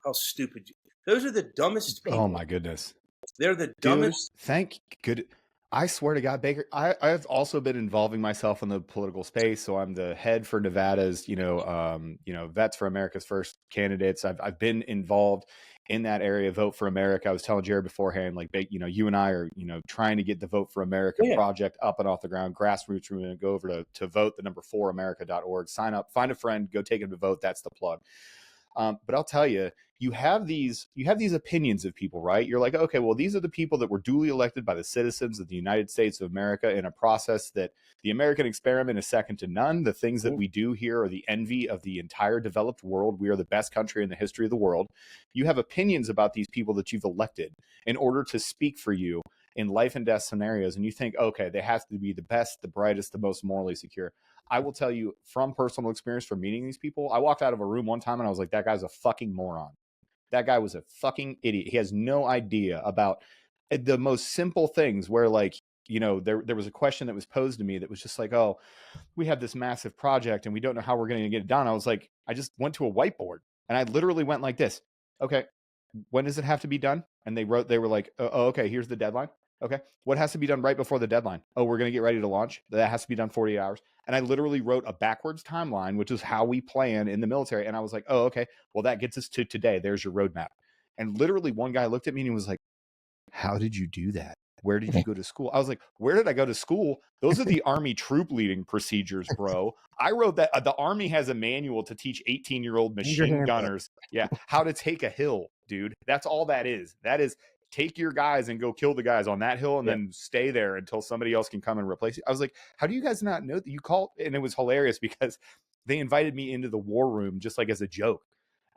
B: how stupid you are. Those are the dumbest people.
A: Oh, my goodness.
B: They're the dumbest.
A: Dude, thank good. I swear to God, Baker, I've also been involving myself in the political space. So I'm the head for Nevada's, Vets for America's First candidates. I've been involved in that area, Vote for America. I was telling Jared beforehand, like, you and I are, trying to get the Vote for America project up and off the ground, grassroots. We're going to go over to vote, the number 4america.org, sign up, find a friend, go take him to vote. That's the plug. But I'll tell you, you have these opinions of people, right? You're like, okay, well, these are the people that were duly elected by the citizens of the United States of America in a process that the American experiment is second to none. The things that we do here are the envy of the entire developed world. We are the best country in the history of the world. You have opinions about these people that you've elected in order to speak for you in life and death scenarios. And you think, okay, they have to be the best, the brightest, the most morally secure. I will tell you from personal experience from meeting these people, I walked out of a room one time and I was like, that guy's a fucking moron. That guy was a fucking idiot. He has no idea about the most simple things where, like, there was a question that was posed to me that was just like, oh, we have this massive project and we don't know how we're going to get it done. I was like, I just went to a whiteboard and I literally went like this. Okay, when does it have to be done? And they were like, oh, okay, here's the deadline. Okay, what has to be done right before the deadline? Oh, we're going to get ready to launch. That has to be done 48 hours. And I literally wrote a backwards timeline, which is how we plan in the military. And I was like, oh, okay, well, that gets us to today. There's your roadmap. And literally one guy looked at me and he was like, how did you do that? Where did you go to school? I was like, where did I go to school? Those are the Army troop leading procedures, bro. I wrote that the Army has a manual to teach 18-year-old machine gunners, how to take a hill, dude. That's all that is. That is, take your guys and go kill the guys on that hill and then stay there until somebody else can come and replace you. I was like, how do you guys not know that you call? And it was hilarious because they invited me into the war room just like as a joke.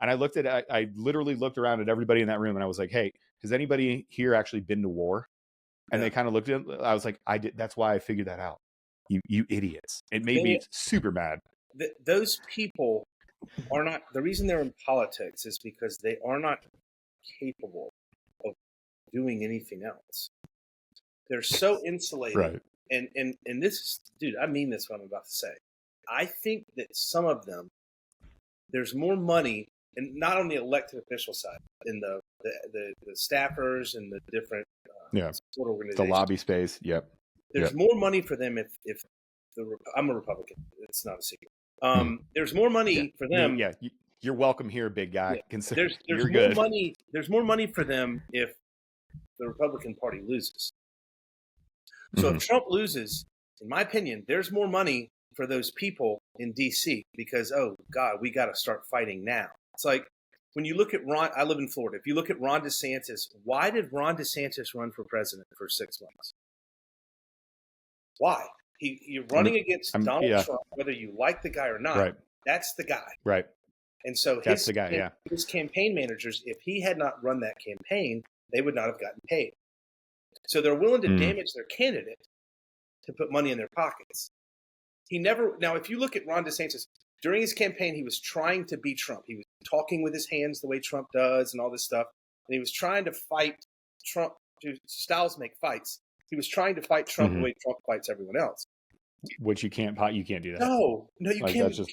A: And I literally looked around at everybody in that room and I was like, hey, has anybody here actually been to war? And they kind of looked at it. I was like, I did. That's why I figured that out. You idiots. It made me super mad.
B: Those people are not, the reason they're in politics is because they are not capable of doing anything else. They're so insulated.
A: Right.
B: And this, dude, I mean this, what I'm about to say. I think that some of them, there's more money, and not on the elected official side, in the staffers and the different support organizations.
A: The lobby space. Yep.
B: There's more money for them if I'm a Republican. It's not a secret. There's more money for them.
A: Yeah. You're welcome here, big guy.
B: Yeah.
A: There's
B: more
A: good.
B: money. There's more money for them if the Republican Party loses. So if Trump loses, in my opinion, there's more money for those people in D.C. because, oh, God, we got to start fighting now. It's like when you look at Ron, I live in Florida. If you look at Ron DeSantis, why did Ron DeSantis run for president for 6 months? Why? You're running against Donald
A: yeah.
B: Trump, whether you like the guy or not.
A: Right.
B: That's the guy.
A: Right.
B: And so
A: that's the guy. Yeah.
B: His campaign managers, if he had not run that campaign, they would not have gotten paid. So they're willing to damage their candidate to put money in their pockets. Now, if you look at Ron DeSantis, during his campaign, he was trying to be Trump. He was talking with his hands the way Trump does and all this stuff. And he was trying to fight Trump. Styles make fights. He was trying to fight Trump the way Trump fights everyone else.
A: Which you can't do that.
B: No, you can't.
A: That's just,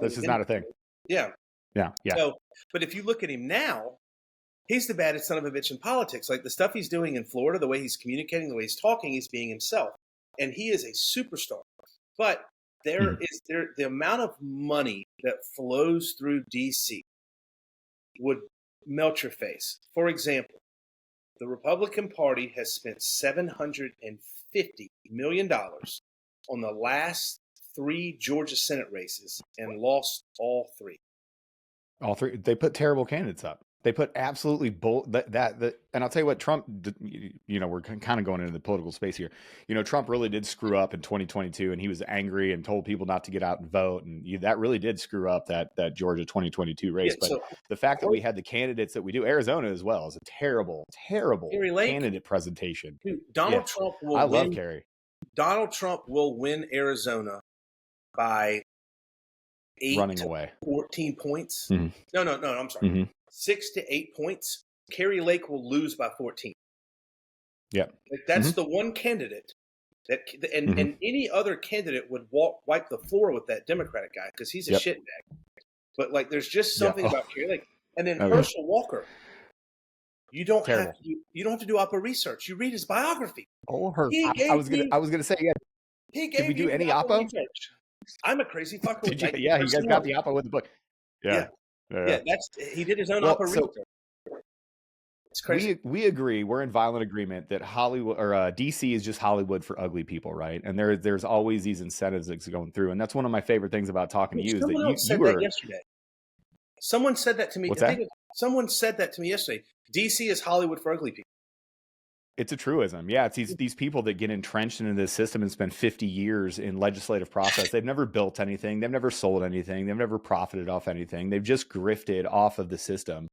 A: this is not a thing.
B: Yeah.
A: Yeah.
B: So, but if you look at him now, he's the baddest son of a bitch in politics. Like the stuff he's doing in Florida, the way he's communicating, the way he's talking, he's being himself. And he is a superstar. But the amount of money that flows through DC would melt your face. For example, the Republican Party has spent $750 million on the last 3 Georgia Senate races and lost all 3.
A: All 3. They put terrible candidates up. They put absolutely and I'll tell you what, Trump, we're kind of going into the political space here. Trump really did screw up in 2022, and he was angry and told people not to get out and vote. And that really did screw up that Georgia 2022 race. But the fact that we had the candidates that we do, Arizona as well, is a terrible, terrible candidate presentation.
B: Dude, Donald Trump will
A: I love Kerry.
B: Donald Trump will win Arizona by 8
A: running
B: to
A: away
B: 14 points.
A: Mm-hmm.
B: No, I'm sorry. 6 to 8 points. Kerry Lake will lose by 14.
A: Yeah.
B: Like that's the one candidate that, and any other candidate would wipe the floor with that Democratic guy because he's a shitbag. But like, there's just something about Kerry Lake. And then Herschel Walker. You don't have to do opera research. You read his biography.
A: Oh, I was gonna say, yeah. Did we do any opera?
B: I'm a crazy fucker.
A: You guys got the opera with the book. Yeah.
B: He did his own opera research. It's crazy.
A: We agree. We're in violent agreement that Hollywood or DC is just Hollywood for ugly people, right? And there's always these incentives that's going through, and that's one of my favorite things about talking to you is that you were
B: that yesterday. Someone said that to me.
A: What's that?
B: Someone said that to me yesterday. DC is Hollywood for ugly people.
A: It's a truism. Yeah, it's these people that get entrenched into this system and spend 50 years in legislative process. They've never built anything. They've never sold anything. They've never profited off anything. They've just grifted off of the system,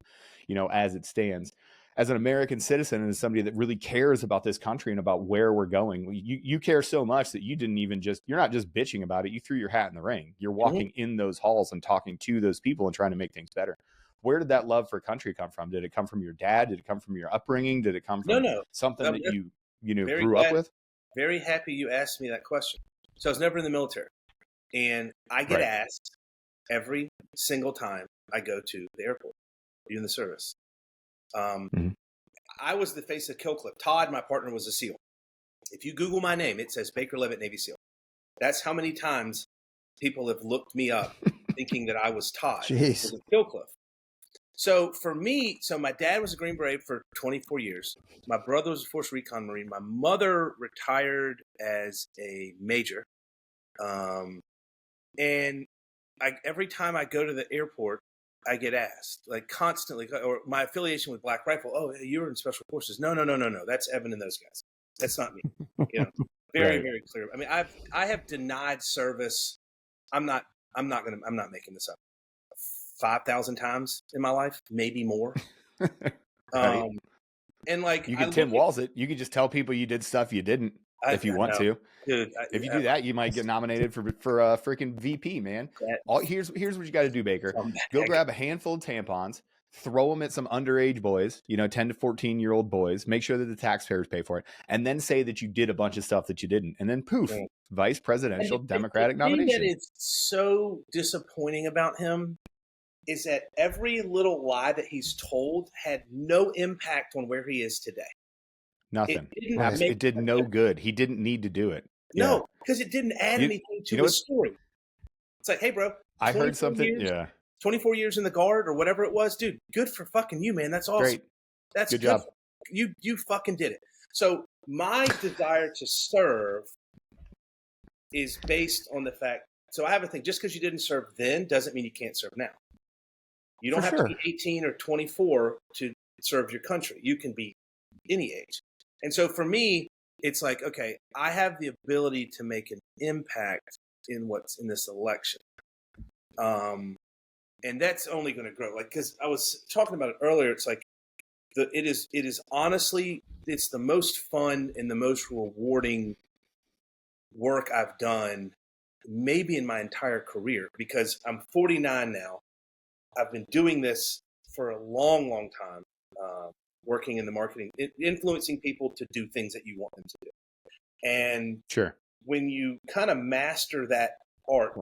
A: as it stands. As an American citizen and as somebody that really cares about this country and about where we're going, you care so much that you didn't even you're not just bitching about it. You threw your hat in the ring. You're walking in those halls and talking to those people and trying to make things better. Where did that love for country come from? Did it come from your dad? Did it come from your upbringing? Did it come from something that you grew up with?
B: Very happy you asked me that question. So I was never in the military, and I get asked every single time I go to the airport. Are you in the service? I was the face of Kill Clip. Todd, my partner, was a SEAL. If you Google my name, it says Baker Leavitt, Navy SEAL. That's how many times people have looked me up thinking that I was Todd.
C: Jeez.
B: Kill Cliff. So for me, my dad was a Green Beret for 24 years. My brother was a Force Recon Marine. My mother retired as a major. And every time I go to the airport, I get asked, like constantly, or my affiliation with Black Rifle. Oh, you were in Special Forces. No. That's Evan and those guys. That's not me. Very, very clear. I mean, I have denied service. I'm not making this up. 5,000 times in my life, maybe more. And like
A: you can Tim Walls it. You can just tell people you did stuff you didn't if you want to.
B: Dude,
A: if you do that, you might get nominated for a freaking VP, man. Here's what you got to do, Baker. Go grab a handful of tampons, throw them at some underage boys, 10 to 14-year-old boys. Make sure that the taxpayers pay for it, and then say that you did a bunch of stuff that you didn't, and then poof, vice presidential Democratic nomination.
B: That is so disappointing about him. Is that every little lie that he's told had no impact on where he is today.
A: Nothing. It did no good. He didn't need to do it.
B: No, because it didn't add anything to his story. It's like, hey, bro.
A: I heard something.
B: 24 years in the Guard or whatever it was. Dude, good for fucking you, man. That's awesome.
A: Great.
B: That's
A: good job.
B: You fucking did it. So my desire to serve is based on the fact. So I have a thing. Just because you didn't serve then doesn't mean you can't serve now. You don't have to be 18 or 24 to serve your country. You can be any age. And so for me, it's like, okay, I have the ability to make an impact in what's in this election. And that's only going to grow. Like, because I was talking about it earlier, it's like it is honestly, it's the most fun and the most rewarding work I've done maybe in my entire career, because I'm 49 now. I've been doing this for a long, long time, working in the marketing, influencing people to do things that you want them to do. And
A: sure,
B: when you kind of master that art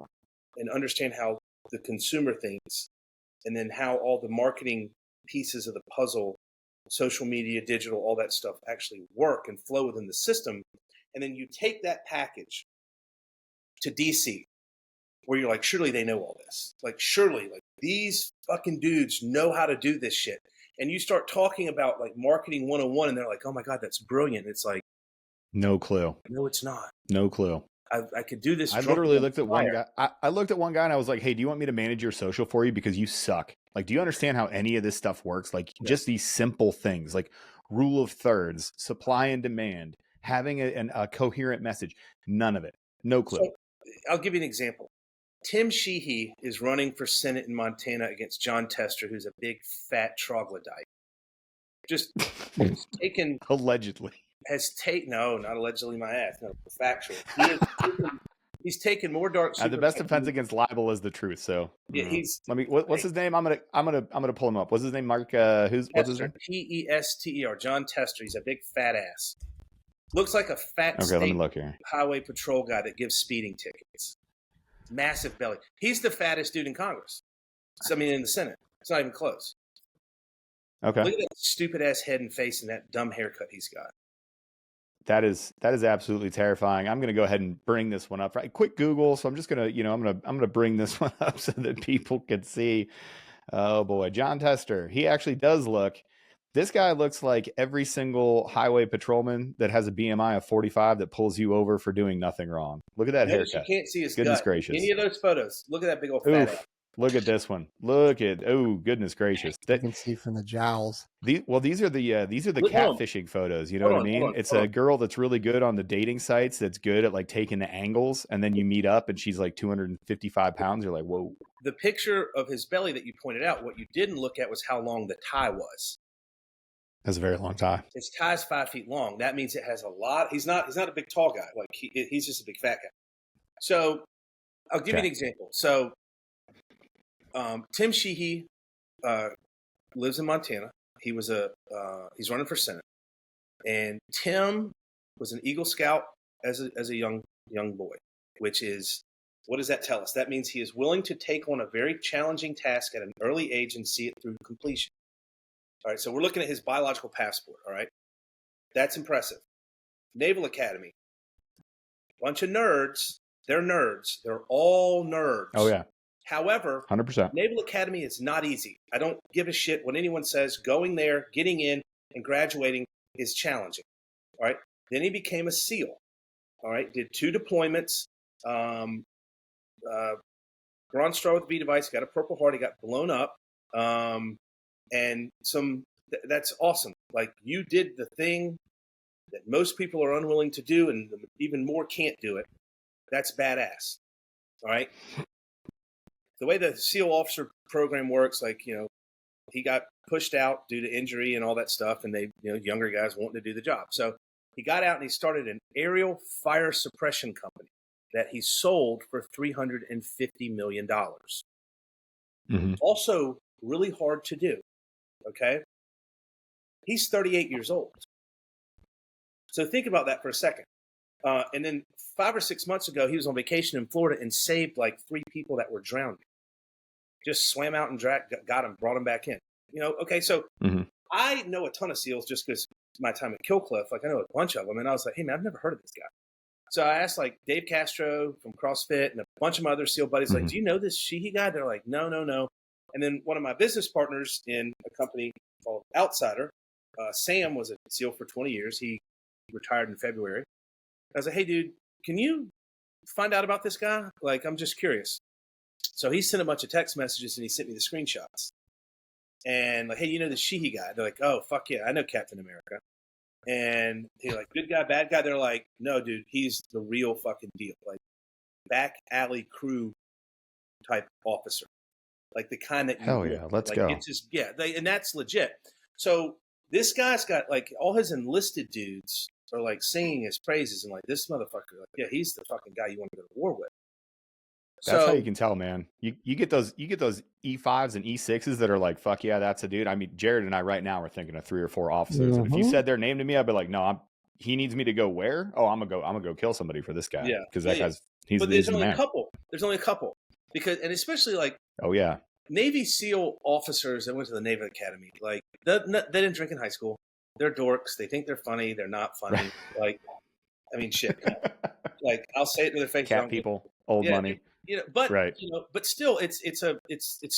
B: and understand how the consumer thinks, and then how all the marketing pieces of the puzzle, social media, digital, all that stuff actually work and flow within the system, and then you take that package to DC, where you're like, surely they know all this. Like, surely, like, these fucking dudes know how to do this shit. And you start talking about like marketing 101, and they're like, oh my God, that's brilliant. It's like,
A: no clue.
B: No, it's not.
A: No clue.
B: I could do this.
A: I literally looked at one guy. I looked at one guy and I was like, hey, do you want me to manage your social for you? Because you suck. Like, do you understand how any of this stuff works? Like, just these simple things, like rule of thirds, supply and demand, having a coherent message. None of it. No clue.
B: So, I'll give you an example. Tim Sheehy is running for Senate in Montana against John Tester, who's a big fat troglodyte. Just taken
A: allegedly.
B: No, not allegedly my ass. No, factual. He's taken more dark.
A: The best defense against libel is the truth. So
B: yeah,
A: what's his name? I'm gonna pull him up. What's his name? Mark. What's his name?
B: Tester. John Tester. He's a big fat ass. Looks like a fat.
A: Okay, let me look here.
B: Highway patrol guy that gives speeding tickets. Massive belly. He's the fattest dude in Congress. I mean, in the Senate. It's not even close.
A: Okay.
B: Look at that stupid ass head and face and that dumb haircut he's got.
A: That is absolutely terrifying. I'm going to go ahead and bring this one up. Right, quick Google. So I'm just going to, I'm going to bring this one up so that people can see. Oh boy, John Tester. He actually does look. This guy looks like every single highway patrolman that has a BMI of 45 that pulls you over for doing nothing wrong. Look at that haircut.
B: You can't see his
A: goodness
B: gut.
A: gracious.
B: Any of those photos. Look at that big old fat ass.
A: Look at this one. Look at goodness gracious.
C: You can see from the jowls.
A: These are the catfishing photos. You know what I mean? It's a girl that's really good on the dating sites. That's good at like taking the angles, and then you meet up, and she's like 255 pounds. You're like, whoa.
B: The picture of his belly that you pointed out. What you didn't look at was how long the tie was.
A: That's a very long tie.
B: His tie's 5 feet long. That means it has a lot. He's not a big tall guy. Like he's just a big fat guy. So I'll give you an example. So. Tim Sheehy lives in Montana. He's running for Senate, and Tim was an Eagle Scout as a young boy. Which is, what does that tell us? That means he is willing to take on a very challenging task at an early age and see it through completion. All right, so we're looking at his biological passport. All right, that's impressive. Naval Academy, bunch of nerds. They're nerds. They're all nerds.
A: Oh yeah.
B: However,
A: 100%.
B: Naval Academy is not easy. I don't give a shit what anyone says. Going there, getting in, and graduating is challenging. All right. Then he became a SEAL. All right. Did 2 deployments. Bronze Star with V device. Got a Purple Heart. He got blown up. And that's awesome. Like, you did the thing that most people are unwilling to do, and even more can't do it. That's badass. All right. The way the SEAL officer program works, like, he got pushed out due to injury and all that stuff, and they, younger guys wanting to do the job. So he got out and he started an aerial fire suppression company that he sold for $350 million.
A: Mm-hmm.
B: Also really hard to do. Okay. He's 38 years old. So think about that for a second. And then 5 or 6 months ago, he was on vacation in Florida and saved like 3 people that were drowning. Just swam out and got them, brought them back in. Okay, so I know a ton of SEALs just because my time at Killcliff, like I know a bunch of them. And I was like, hey, man, I've never heard of this guy. So I asked like Dave Castro from CrossFit and a bunch of my other SEAL buddies, like, do you know this Sheehy guy? They're like, no. And then one of my business partners in a company called Outsider, Sam was a SEAL for 20 years. He retired in February. I was like, hey, dude, can you find out about this guy? Like, I'm just curious. So he sent a bunch of text messages and he sent me the screenshots. And like, hey, you know the Sheehy guy? They're like, oh, fuck yeah, I know Captain America. And he's like, good guy, bad guy. They're like, no, dude, he's the real fucking deal. Like back alley crew type officer, like the kind that you
A: hell yeah, let's
B: like,
A: go.
B: It's just and that's legit. So this guy's got like all his enlisted dudes are like singing his praises and like this motherfucker, like yeah, he's the fucking guy you want to go to war with.
A: That's how you can tell, man. You get those E5s and E6s that are like, fuck yeah, that's a dude. I mean, Jared and I right now are thinking of 3 or 4 officers. And if you said their name to me, I'd be like, no, he needs me to go where? Oh, I'm gonna go kill somebody for this guy.
B: Yeah,
A: because that guy's he's
B: but
A: the
B: there's only
A: man.
B: a couple. There's only a couple because, and especially like,
A: oh yeah,
B: Navy SEAL officers that went to the Naval Academy, like they didn't drink in high school. They're dorks. They think they're funny. They're not funny. Like, I mean, shit. Like, I'll say it to their face.
A: Cat people, old money.
B: You know, but
A: right.
B: you know, but still, it's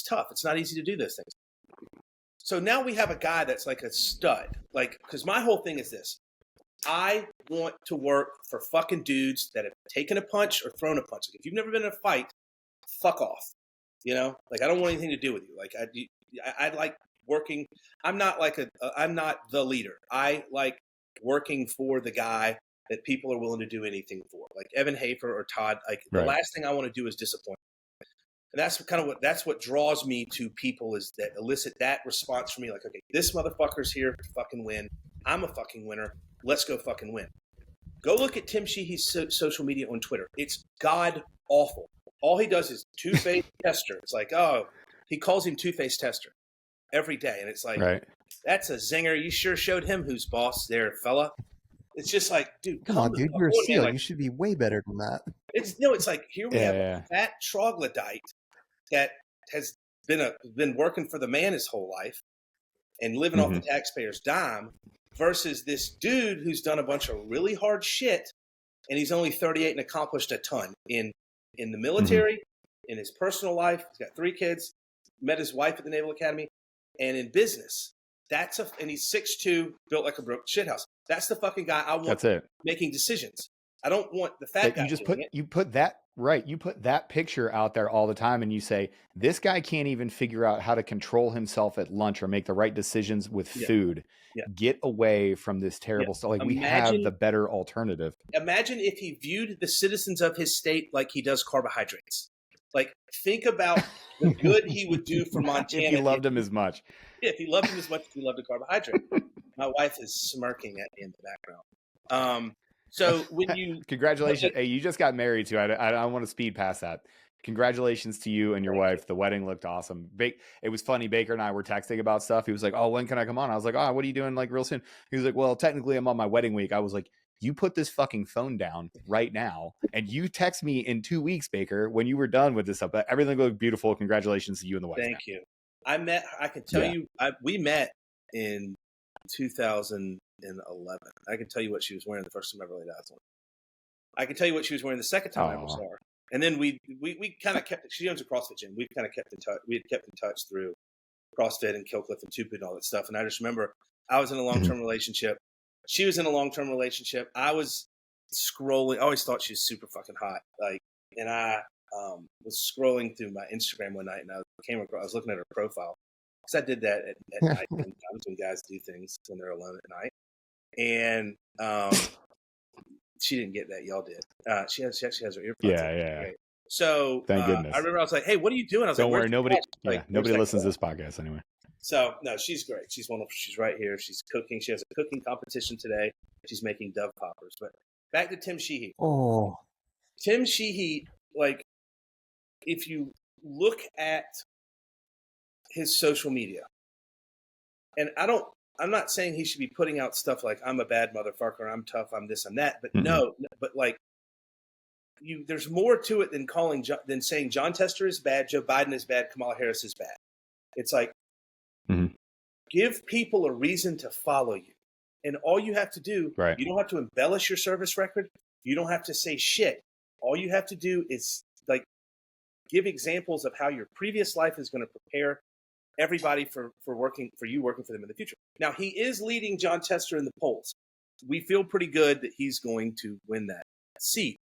B: tough. It's not easy to do those things. So now we have a guy that's like a stud. Like, because my whole thing is this: I want to work for fucking dudes that have taken a punch or thrown a punch. Like, if you've never been in a fight, fuck off. You know, like I don't want anything to do with you. Like I like working. I'm not the leader. I like working for the guy that people are willing to do anything for, like Evan Hafer or Todd. Like the last thing I want to do is disappoint. And that's what draws me to people is that elicit that response from me. Like, okay, this motherfucker's here to fucking win. I'm a fucking winner. Let's go fucking win. Go look at Tim Sheehy's social media on Twitter. It's god awful. All he does is two-faced tester. It's like, oh, he calls him two-faced tester every day. And it's like, that's a zinger. You sure showed him who's boss there, fella. It's just like, dude,
C: come on, dude, you're a SEAL. Like, you should be way better than that.
B: It's like here we have a fat troglodyte that has been working for the man his whole life and living off the taxpayer's dime versus this dude who's done a bunch of really hard shit and he's only 38 and accomplished a ton in the military, in his personal life. He's got 3 kids, met his wife at the Naval Academy, and in business. And he's 6'2", built like a broke shithouse. That's the fucking guy I want making decisions. I don't want the fat guy.
A: You put that picture out there all the time and you say, this guy can't even figure out how to control himself at lunch or make the right decisions with food. Yeah. Get away from this terrible stuff. Like, we have the better alternative.
B: Imagine if he viewed the citizens of his state like he does carbohydrates. Like, think about the good he would do for Montana.
A: If he loved him as much.
B: Yeah, if he loved him as much as he loved a carbohydrate. My wife is smirking at me in the background. So when you
A: congratulations, hey, you just got married too. I want to speed past that. Congratulations to you and your wife. The wedding looked awesome. It was funny. Baker and I were texting about stuff. He was like, "Oh, when can I come on?" I was like, "Oh, what are you doing like real soon?" He was like, "Well, technically, I'm on my wedding week." I was like, "You put this fucking phone down right now, and you text me in 2 weeks, Baker, when you were done with this stuff. But everything looked beautiful. Congratulations to you and the wife."
B: Thank you. I can tell you, we met in 2011. I can tell you what she was wearing the first time I ever laid eyes on her. I can tell you what she was wearing the second time I ever saw her. And then we kind of kept. She owns a CrossFit gym. We've kind of kept in touch. We had kept in touch through CrossFit and Killcliff and Tupu and all that stuff. And I just remember I was in a long-term relationship. She was in a long-term relationship. I was scrolling. I always thought she was super fucking hot. Like, and I was scrolling through my Instagram one night, and I was looking at her profile because I did that at night. Sometimes when guys do things when they're alone at night, and she didn't get that. Y'all did. She actually has her earphones.
A: Yeah.
B: Great. So
A: thank goodness.
B: I remember I was like, "Hey, what are you doing?" I was
A: Don't
B: like,
A: worry, nobody listens to this podcast anyway.
B: So no, she's great. She's wonderful. She's right here. She's cooking. She has a cooking competition today. She's making dove poppers. But back to Tim Sheehy.
C: Oh,
B: Tim Sheehy, like, if you look at his social media, and I'm not saying he should be putting out stuff like I'm a bad motherfucker, I'm tough, I'm this, I'm that, but but like, there's more to it than saying John Tester is bad, Joe Biden is bad, Kamala Harris is bad. It's like, give people a reason to follow you. And all you have to do, you don't have to embellish your service record. You don't have to say shit. All you have to do is like give examples of how your previous life is going to prepare everybody for working for them in the future. Now, he is leading John Tester in the polls. We feel pretty good that he's going to win that seat.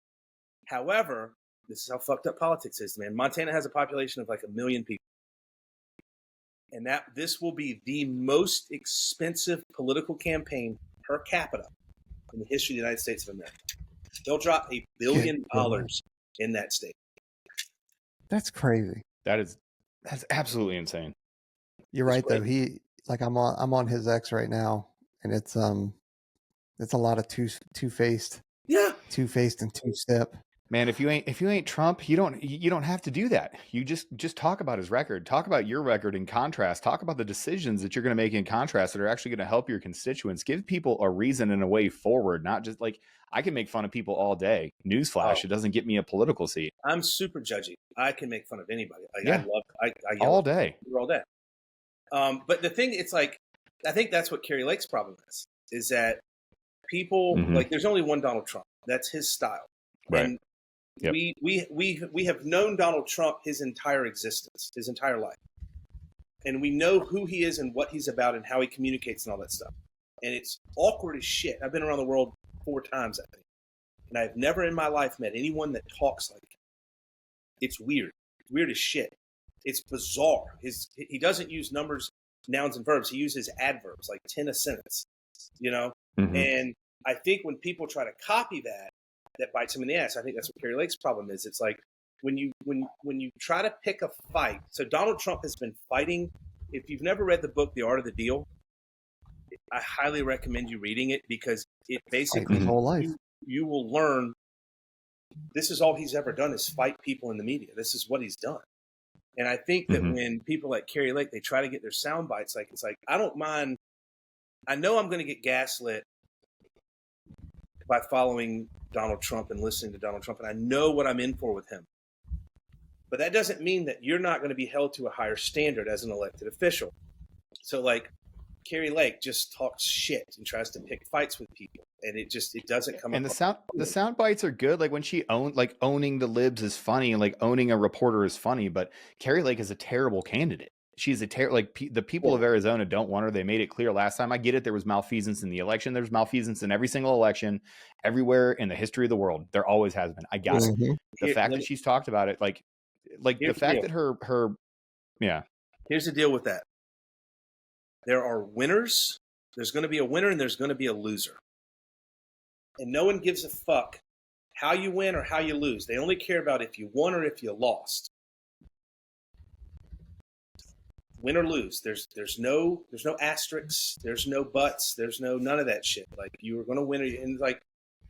B: However, this is how fucked up politics is, man. Montana has a population of like 1 million people. And this will be the most expensive political campaign per capita in the history of the United States of America. They'll drop $1 billion in that state.
C: That's crazy.
A: That's absolutely insane.
C: You're right though. I'm on his X right now, and it's a lot of two-faced.
B: Yeah.
C: Two-faced and two-step.
A: Man, if you ain't Trump, you don't have to do that. You just talk about his record. Talk about your record in contrast. Talk about the decisions that you're going to make in contrast that are actually going to help your constituents. Give people a reason and a way forward, not just like I can make fun of people all day. Newsflash, it doesn't get me a political seat.
B: I'm super judgy. I can make fun of anybody.
A: Yeah.
B: I yell
A: all day.
B: All day. But the thing, it's like, I think that's what Carrie Lake's problem is that people, like, there's only one Donald Trump. That's his style.
A: Right.
B: And
A: Yep.
B: we have known Donald Trump his entire existence, his entire life. And we know who he is and what he's about and how he communicates and all that stuff. And it's awkward as shit. I've been around the world 4 times, I think. And I've never in my life met anyone that talks like him. It's weird. It's weird as shit. It's bizarre. He doesn't use numbers, nouns, and verbs. He uses adverbs, like 10 a sentence, you know? And I think when people try to copy that bites him in the ass. I think that's what Carrie Lake's problem is. It's like when you try to pick a fight. So Donald Trump has been fighting. If you've never read the book, The Art of the Deal, I highly recommend you reading it because it basically
C: his whole life.
B: You will learn this is all he's ever done is fight people in the media. This is what he's done. And I think that when people like Carrie Lake, they try to get their sound bites, like it's like, I don't mind. I know I'm going to get gaslit by following Donald Trump and listening to Donald Trump, and I know what I'm in for with him. But that doesn't mean that you're not going to be held to a higher standard as an elected official. So, like, Carrie Lake just talks shit and tries to pick fights with people, and it doesn't come.
A: And the sound bites are good. Like when she owning the libs is funny, and like owning a reporter is funny. But Carrie Lake is a terrible candidate. She's the people of Arizona don't want her. They made it clear last time. I get it. There was malfeasance in the election. There's malfeasance in every single election, everywhere in the history of the world. There always has been. I got it. The fact that she's talked about it, like the fact that her.
B: Here's the deal with that. There are winners. There's going to be a winner and there's going to be a loser. And no one gives a fuck how you win or how you lose. They only care about if you won or if you lost. Win or lose. There's no asterisks. There's no buts. There's none of that shit. Like you were going to win and like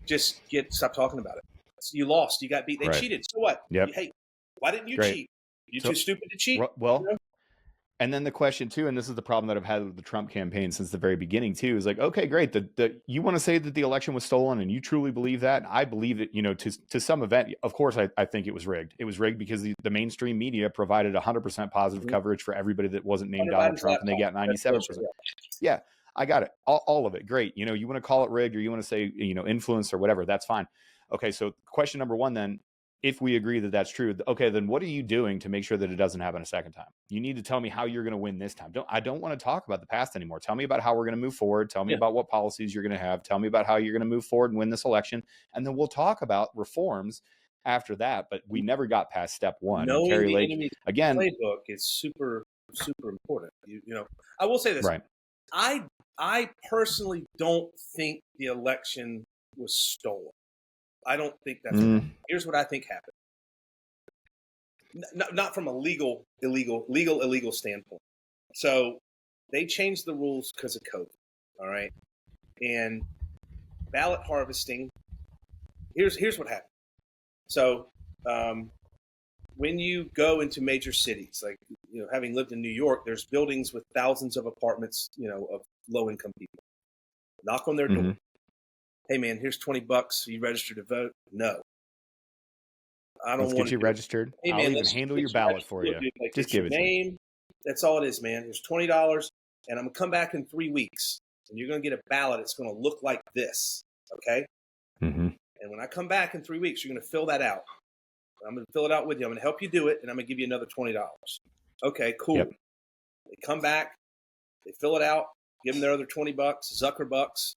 B: just stop talking about it. So you lost. You got beat. They cheated. So what?
A: Yep.
B: Hey, why didn't you cheat? You too stupid to cheat?
A: Well, you know? And then the question too, and this is the problem that I've had with the Trump campaign since the very beginning too, is like, okay, great. You want to say that the election was stolen and you truly believe that? I believe it, to some event. Of course, I think it was rigged. It was rigged because the mainstream media provided 100% positive coverage for everybody that wasn't named Donald Trump, and they got 97%. Yeah, I got it. All of it. Great. You want to call it rigged or you want to say, influence or whatever, that's fine. Okay. So question number one, then, if we agree that that's true, okay, then what are you doing to make sure that it doesn't happen a second time? You need to tell me how you're going to win this time. I don't want to talk about the past anymore. Tell me about how we're going to move forward. Tell me about what policies you're going to have. Tell me about how you're going to move forward and win this election. And then we'll talk about reforms after that. But we never got past step one.
B: Knowing
A: Carrie Lake,
B: again, playbook is super, super important. I will say this.
A: Right.
B: I personally don't think the election was stolen. I don't think that's Here's what I think happened. Not from a illegal standpoint. So they changed the rules because of COVID. All right. And ballot harvesting. Here's what happened. So when you go into major cities, like having lived in New York, there's buildings with thousands of apartments, of low income people. Knock on their door. Hey man, here's $20. Are you registered to vote? No. I don't want to
A: get you registered.
B: Hey,
A: I'll even handle your ballot for you.
B: Like,
A: just give it
B: name.
A: to me.
B: That's all it is, man. Here's $20, and I'm gonna come back in 3 weeks, and you're gonna get a ballot. It's gonna look like this, okay? And when I come back in 3 weeks, you're gonna fill that out. I'm gonna fill it out with you. I'm gonna help you do it, and I'm gonna give you another $20. Okay, cool. Yep. They come back, they fill it out, give them their other $20, Zucker bucks.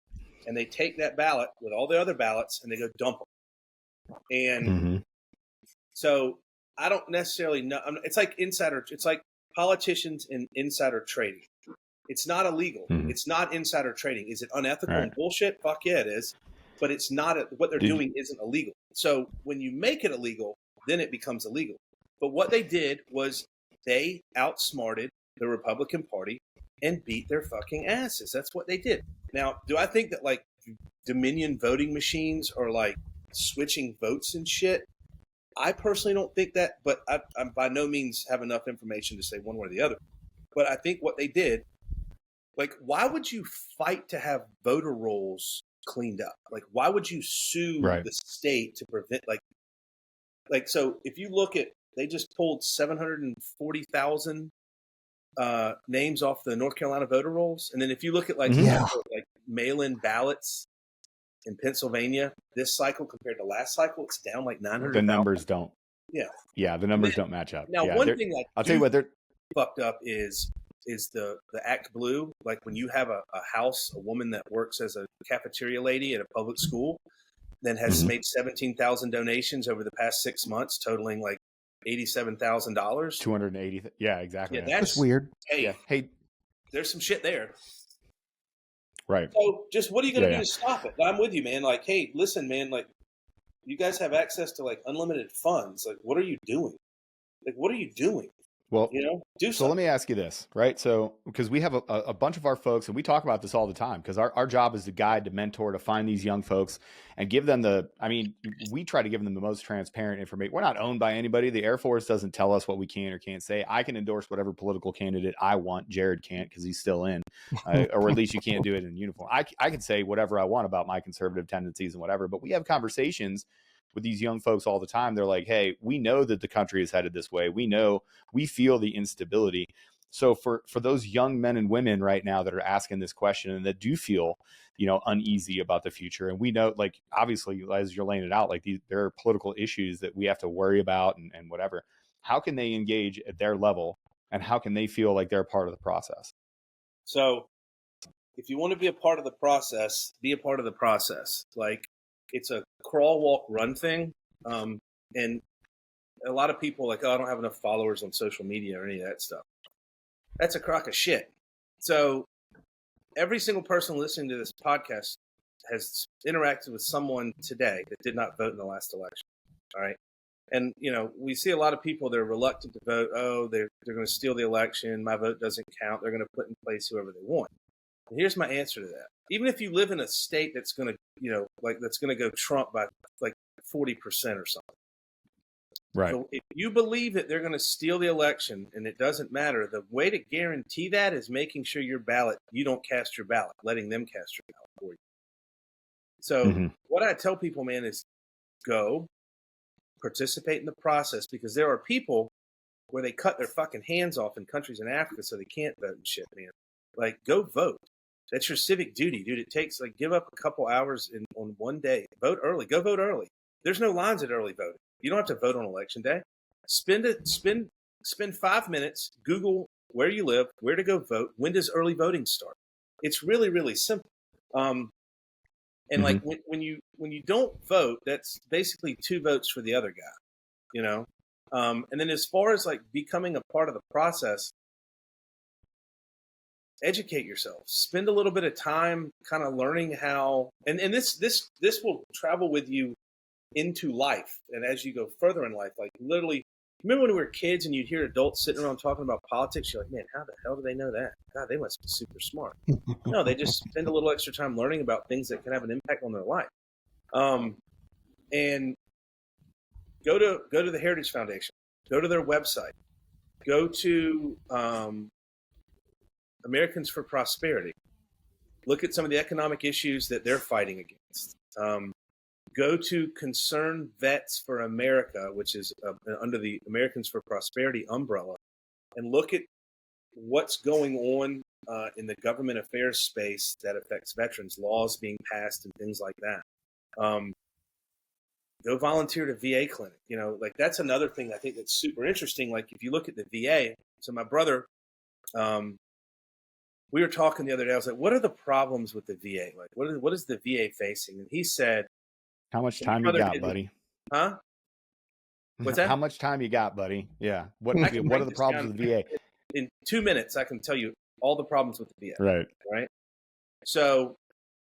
B: And they take that ballot with all the other ballots and they go dump them. And so I don't necessarily know. It's like politicians and insider trading. It's not illegal.
A: Mhm.
B: It's not insider trading. Is it unethical
A: Right.
B: and bullshit? Fuck yeah, it is. But it's not what they're doing isn't illegal. So when you make it illegal, then it becomes illegal. But what they did was they outsmarted the Republican Party and beat their fucking asses. That's what they did. Now, do I think that like Dominion voting machines are like switching votes and shit? I personally don't think that, but I by no means have enough information to say one way or the other. But I think what they did, like, why would you fight to have voter rolls cleaned up? Like, why would you sue the state to prevent, like, so if you look at, they just pulled 740,000 names off the North Carolina voter rolls. And then if you look at like mail-in ballots in Pennsylvania, this cycle compared to last cycle, it's down like 900.
A: The numbers don't.
B: Yeah,
A: the numbers don't match up.
B: Now, one thing
A: I'll tell you what, they're
B: fucked up is the Act Blue. Like when you have a house, a woman that works as a cafeteria lady at a public school, then has made 17,000 donations over the past 6 months, totaling like $87,000.
A: 280. Yeah, exactly.
C: Yeah, that's weird.
B: Hey, there's some shit there.
A: Right.
B: So just what are you going to do to stop it? I'm with you, man. Like, hey, listen, man, like you guys have access to like unlimited funds. Like, what are you doing? Like, what are you doing?
A: Well,
B: do something.
A: So let me ask you this, right? So, because we have a bunch of our folks, and we talk about this all the time, because our job is to guide, to mentor, to find these young folks and give them we try to give them the most transparent information. We're not owned by anybody. The Air Force doesn't tell us what we can or can't say. I can endorse whatever political candidate I want. Jared can't, because he's still in, or at least you can't do it in uniform. I can say whatever I want about my conservative tendencies and whatever, but we have conversations with these young folks all the time. They're like, hey, we know that the country is headed this way. We feel the instability. So for those young men and women right now that are asking this question and that do feel, uneasy about the future. And we know, like, obviously, as you're laying it out, like there are political issues that we have to worry about and whatever. How can they engage at their level, and how can they feel like they're part of the process?
B: So if you want to be a part of the process, be a part of the process. Like, it's a crawl, walk, run thing. And a lot of people like, oh, I don't have enough followers on social media or any of that stuff. That's a crock of shit. So every single person listening to this podcast has interacted with someone today that did not vote in the last election. All right. And, we see a lot of people that are reluctant to vote. Oh, they're going to steal the election. My vote doesn't count. They're going to put in place whoever they want. And here's my answer to that. Even if you live in a state that's going to, that's going to go Trump by like 40% or something.
A: Right.
B: So if you believe that they're going to steal the election and it doesn't matter, the way to guarantee that is making sure you don't cast your ballot, letting them cast your ballot for you. So what I tell people, man, is go participate in the process, because there are people where they cut their fucking hands off in countries in Africa so they can't vote and shit, man. Like, go vote. That's your civic duty, dude. It takes, like, give up a couple hours on one day. Vote early. Go vote early. There's no lines at early voting. You don't have to vote on election day. Spend 5 minutes. Google where you live, where to go vote. When does early voting start? It's really, really simple. And like when you don't vote, that's basically 2 votes for the other guy. And then as far as like becoming a part of the process, educate yourself. Spend a little bit of time kind of learning how, and this will travel with you into life. And as you go further in life, like literally, remember when we were kids and you'd hear adults sitting around talking about politics? You're like, man, how the hell do they know that? God, they must be super smart. No, they just spend a little extra time learning about things that can have an impact on their life. And go to the Heritage Foundation, go to their website, go to Americans for Prosperity. Look at some of the economic issues that they're fighting against. Go to Concerned Vets for America, which is under the Americans for Prosperity umbrella, and look at what's going on in the government affairs space that affects veterans, laws being passed and things like that. Go volunteer at a VA clinic. Like that's another thing I think that's super interesting. Like if you look at the VA, so my brother, we were talking the other day. I was like, what are the problems with the VA? Like, what is the VA facing? And he said,
A: how much time you got, buddy?
B: Huh? What's that?
A: How much time you got, buddy? Yeah. What are the problems with the VA?
B: In 2 minutes, I can tell you all the problems with the VA.
A: Right.
B: Right. So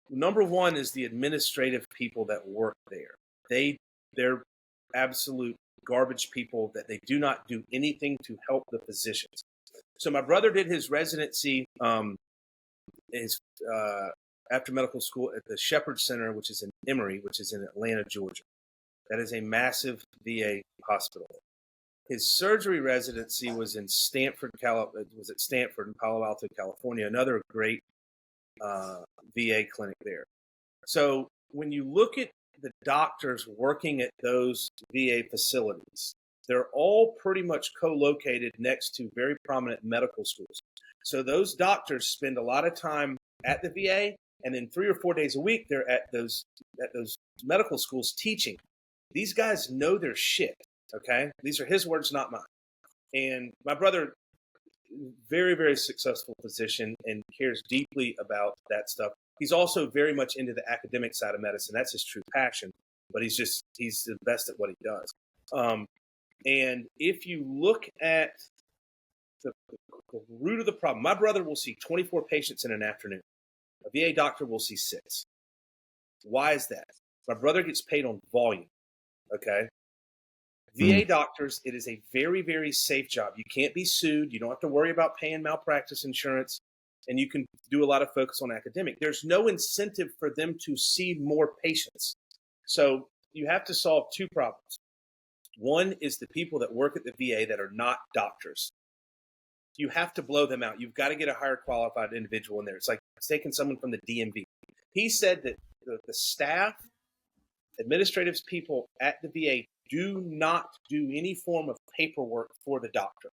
B: number one is the administrative people that work there. They're absolute garbage people that they do not do anything to help the physicians. So my brother did his residency, his after medical school at the Shepherd Center, which is in Emory, which is in Atlanta, Georgia. That is a massive VA hospital. His surgery residency was in Stanford, was at Stanford in Palo Alto, California, another great VA clinic there. So when you look at the doctors working at those VA facilities, they're all pretty much co-located next to very prominent medical schools. So those doctors spend a lot of time at the VA, and then 3 or 4 days a week they're at those medical schools teaching. These guys know their shit. Okay, these are his words, not mine. And my brother, very, very successful physician and cares deeply about that stuff. He's also very much into the academic side of medicine. That's his true passion, but he's the best at what he does. And if you look at the root of the problem, my brother will see 24 patients in an afternoon. A VA doctor will see 6. Why is that? My brother gets paid on volume. Okay. VA doctors, it is a very, very safe job. You can't be sued. You don't have to worry about paying malpractice insurance, and you can do a lot of focus on academic. There's no incentive for them to see more patients. So you have to solve 2 problems. One is the people that work at the VA that are not doctors. You have to blow them out. You've got to get a higher qualified individual in there. It's like taking someone from the DMV. He said that the staff, administrative people at the VA do not do any form of paperwork for the doctor.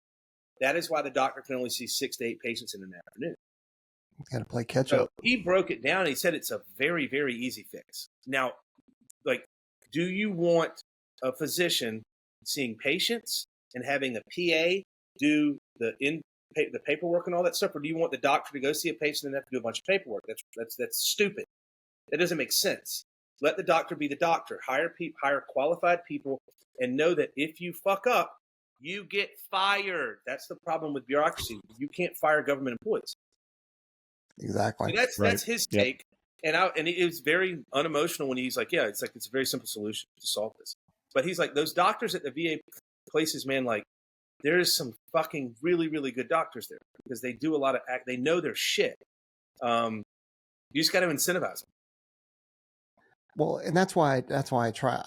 B: That is why the doctor can only see 6 to 8 patients in an afternoon.
C: Got to play catch
B: So
C: up.
B: he broke it down. He said it's a very, very easy fix. Now, like, do you want a physician seeing patients and having a PA do the paperwork and all that stuff, or do you want the doctor to go see a patient and have to do a bunch of paperwork? That's stupid. That doesn't make sense. Let the doctor be the doctor. Hire qualified people, and know that if you fuck up, you get fired. That's the problem with bureaucracy. You can't fire government employees.
C: Exactly.
B: So that's his take. And it was very unemotional when he's like, yeah, it's a very simple solution to solve this. But he's like, those doctors at the VA places, man, like, there's some fucking really, really good doctors there because they do a lot of they know their shit. You just got to incentivize them.
C: Well, and that's why I try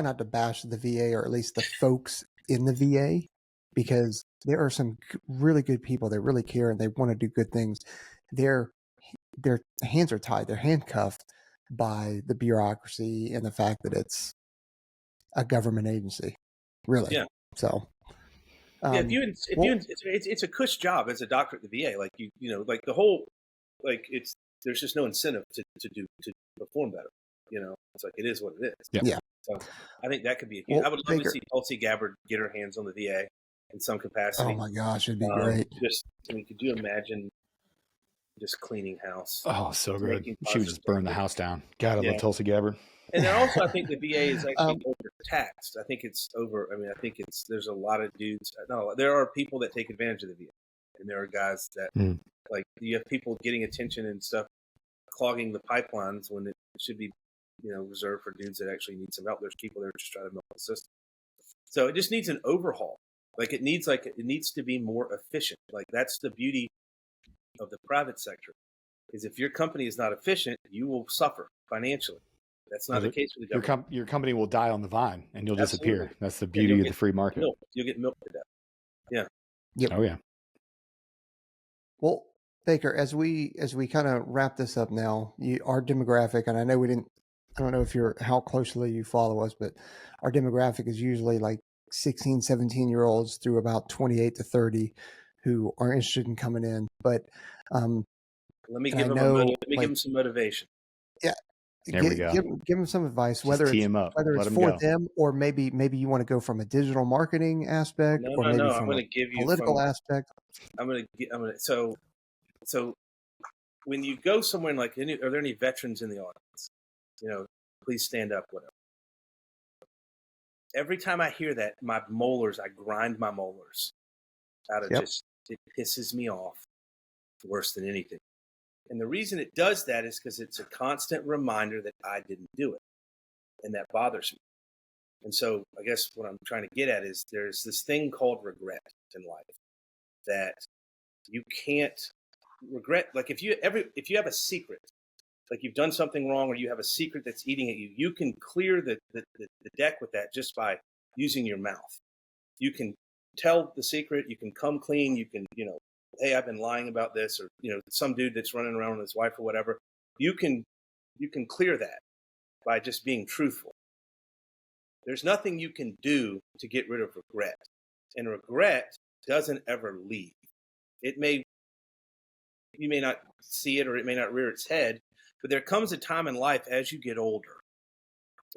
C: not to bash the VA, or at least the folks in the VA, because there are some really good people that really care and they want to do good things. Their hands are tied. They're handcuffed by the bureaucracy and the fact that it's a government agency, really.
B: Yeah.
C: So,
B: it's a cush job as a doctor at the VA. Like like the whole, like there's just no incentive to perform better. It's like, it is what it is.
C: Yeah.
B: So I think that could be I would love to see Tulsi Gabbard get her hands on the VA in some capacity.
C: Oh my gosh, it'd be great.
B: Could you imagine just cleaning house?
A: Oh, so good. She would just burn the house down. God, I love Tulsi Gabbard.
B: And then also, I think the VA is actually overtaxed. I think it's there's a lot of dudes. No, there are people that take advantage of the VA, and there are guys that like, you have people getting attention and stuff, clogging the pipelines when it should be, reserved for dudes that actually need some help. There's people that are just trying to milk the system. So it just needs an overhaul. Like, it needs to be more efficient. Like, that's the beauty of the private sector, is if your company is not efficient, you will suffer financially. That's not the case with the government.
A: Your company will die on the vine and you'll disappear. That's the beauty of the free market.
B: You'll get milked to death. Yeah.
C: Yep.
A: Oh yeah.
C: Well, Baker, as we kind of wrap this up now, our demographic, and I know I don't know how closely you follow us, but our demographic is usually like 16, 17-year-olds through about 28 to 30 who are interested in coming in. But
B: let me give them some motivation.
C: Yeah.
A: There we go.
C: Give them some advice, whether it's for them, or maybe you want to go from a digital marketing aspect, or maybe from a political aspect.
B: So when you go somewhere, like, are there any veterans in the audience? Please stand up, whatever. Every time I hear that, I grind my molars out of it pisses me off worse than anything. And the reason it does that is because it's a constant reminder that I didn't do it. And that bothers me. And so I guess what I'm trying to get at is there's this thing called regret in life that you can't regret. Like if you have a secret, like you've done something wrong or you have a secret that's eating at you, you can clear the deck with that just by using your mouth. You can tell the secret, you can come clean, you can, hey, I've been lying about this, or, some dude that's running around with his wife or whatever. You can clear that by just being truthful. There's nothing you can do to get rid of regret. And regret doesn't ever leave. You may not see it or it may not rear its head, but there comes a time in life as you get older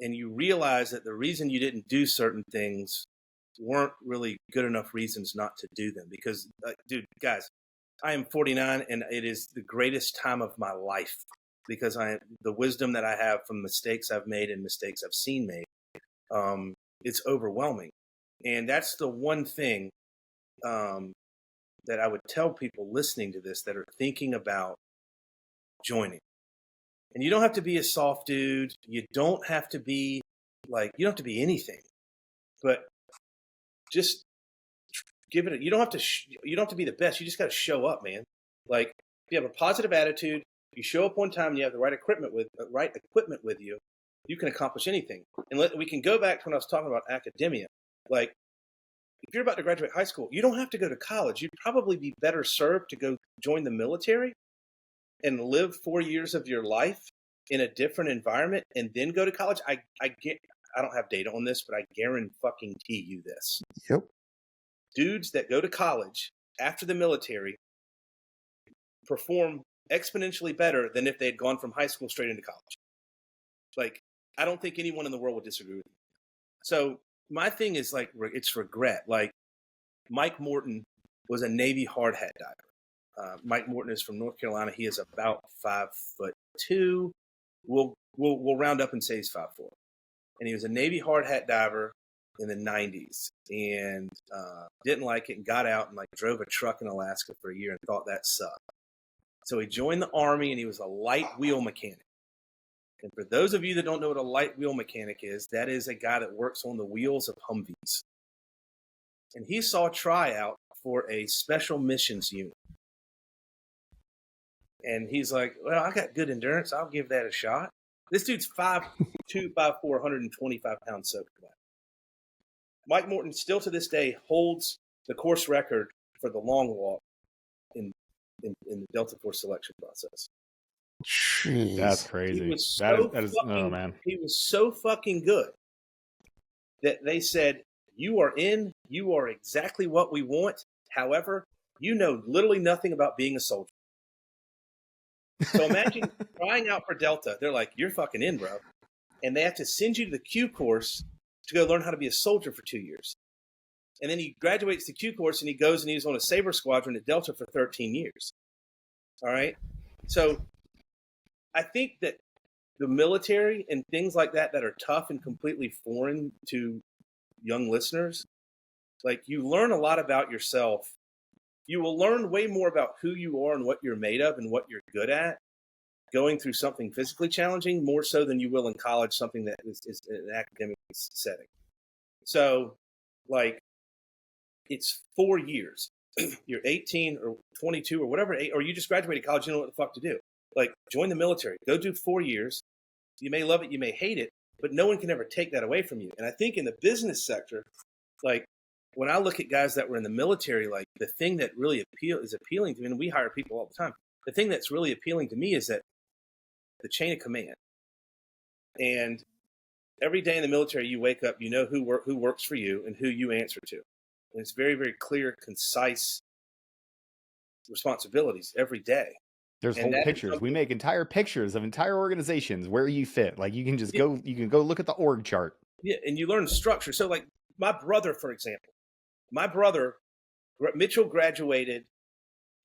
B: and you realize that the reason you didn't do certain things weren't really good enough reasons not to do them. Because, dude, guys, I am 49 and it is the greatest time of my life because the wisdom that I have from mistakes I've made and mistakes I've seen made. It's overwhelming. And that's the one thing that I would tell people listening to this that are thinking about joining. And you don't have to be a soft dude. You don't have to be you don't have to be anything, but just give it. You don't have to be the best. You just got to show up, man. Like if you have a positive attitude, you show up on time, and you have the right equipment with you, you can accomplish anything. And we can go back to when I was talking about academia. Like, if you're about to graduate high school, you don't have to go to college. You'd probably be better served to go join the military and live 4 years of your life in a different environment and then go to college. I don't have data on this, but I guarantee you this.
C: Yep.
B: Dudes that go to college after the military perform exponentially better than if they had gone from high school straight into college. Like, I don't think anyone in the world would disagree with me. So my thing is it's regret. Like Mike Morton was a Navy hard hat diver. Mike Morton is from North Carolina. He is about 5'2". We'll round up and say he's 5'4". And he was a Navy hard hat diver in the 90s and didn't like it and got out and drove a truck in Alaska for a year and thought that sucked. So he joined the Army and he was a light wheel mechanic. And for those of you that don't know what a light wheel mechanic is, that is a guy that works on the wheels of Humvees. And he saw a tryout for a special missions unit. And he's like, well, I got good endurance. I'll give that a shot. This dude's 5'2", 5'4", 125 pounds soaking wet. Mike Morton still to this day holds the course record for the long walk in the Delta Force selection process.
C: Jeez.
A: That's crazy.
B: He was
A: man.
B: He was so fucking good that they said, you are in, you are exactly what we want. However, you know literally nothing about being a soldier. So imagine trying out for Delta. They're like, you're fucking in, bro. And they have to send you to the Q course to go learn how to be a soldier for 2 years. And then he graduates the Q course and he goes and he's on a Sabre squadron at Delta for 13 years. All right. So I think that the military and things like that are tough and completely foreign to young listeners, you learn a lot about yourself. You will learn way more about who you are and what you're made of and what you're good at going through something physically challenging more so than you will in college, something that is an academic setting. So it's 4 years. You're 18 or 22 or whatever, or you just graduated college, you don't know what the fuck to do. Join the military, go do 4 years. You may love it, you may hate it, but no one can ever take that away from you. And I think in the business sector, when I look at guys that were in the military, the thing that really is appealing to me, and we hire people all the time, the thing that's really appealing to me is that the chain of command. And every day in the military, you wake up, you know who works for you and who you answer to. And it's very, very clear, concise responsibilities every day.
A: There's whole pictures. We make entire pictures of entire organizations where you fit. You can just go look at the org chart.
B: Yeah, and you learn structure. So my brother, for example, Mitchell graduated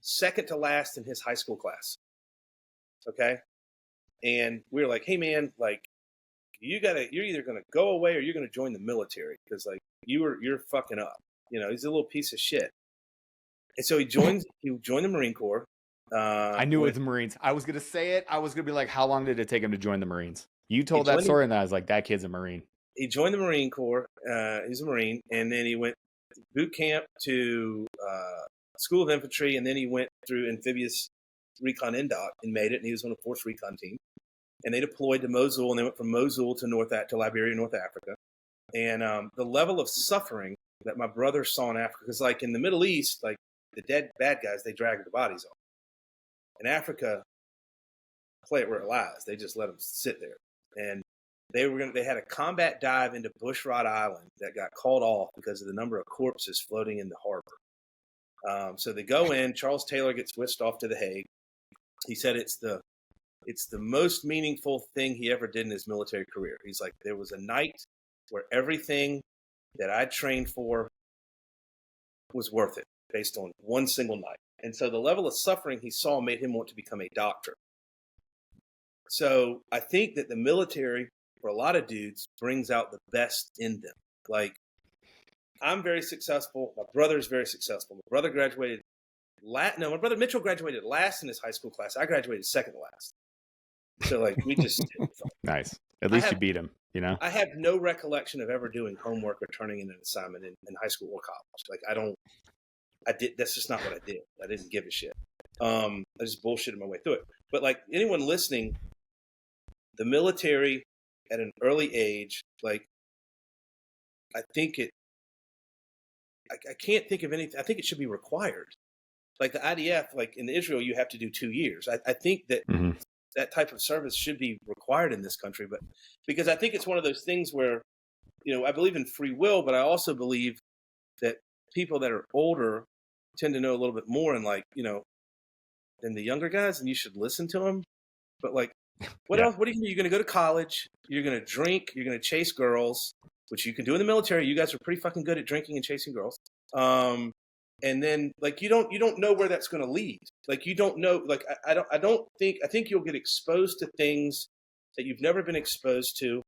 B: second to last in his high school class. Okay. And we were like, hey man, you're either going to go away or you're going to join the military. Cause you're fucking up, he's a little piece of shit. And so he joined the Marine Corps
A: I knew it was the Marines. I was going to say it. I was going to be like, how long did it take him to join the Marines? You told that story, and I was like, that kid's a Marine.
B: He joined the Marine Corps. He's a Marine, and then he went boot camp to School of Infantry, and then he went through amphibious recon indoc and made it, and he was on a force recon team. And they deployed to Mosul, and they went from Mosul to Liberia, North Africa. And the level of suffering that my brother saw in Africa, because like in the Middle East, like the dead bad guys, they drag the bodies off. In Africa, play it where it lies. They just let them sit there. And they had a combat dive into Bushrod Island that got called off because of the number of corpses floating in the harbor. So they go in. Charles Taylor gets whisked off to The Hague. He said it's the most meaningful thing he ever did in his military career. He's like, there was a night where everything that I trained for was worth it based on one single night. And so the level of suffering he saw made him want to become a doctor. So I think that the military, for a lot of dudes, brings out the best in them. Like, I'm very successful. My brother's very successful. My brother graduated my brother Mitchell graduated last in his high school class. I graduated second last. So, like, we just
A: nice. At least you beat him, you know?
B: I have no recollection of ever doing homework or turning in an assignment in high school or college. Like, that's just not what I did. I didn't give a shit. I just bullshitted my way through it. But, like, anyone listening, the military at an early age, like, I think I can't think of anything. I think it should be required. Like the IDF, like in Israel, you have to do 2 years. I think that that type of service should be required in this country, but because I think it's one of those things where, you know, I believe in free will, but I also believe that people that are older tend to know a little bit more and, like, you know, than the younger guys, and you should listen to them. But, like, what else? What are you going to do? You're going to go to college. You're going to drink. You're going to chase girls, which you can do in the military. You guys are pretty fucking good at drinking and chasing girls. And then, like, you don't know where that's going to lead. Like, you don't know. Like, I think you'll get exposed to things that you've never been exposed to.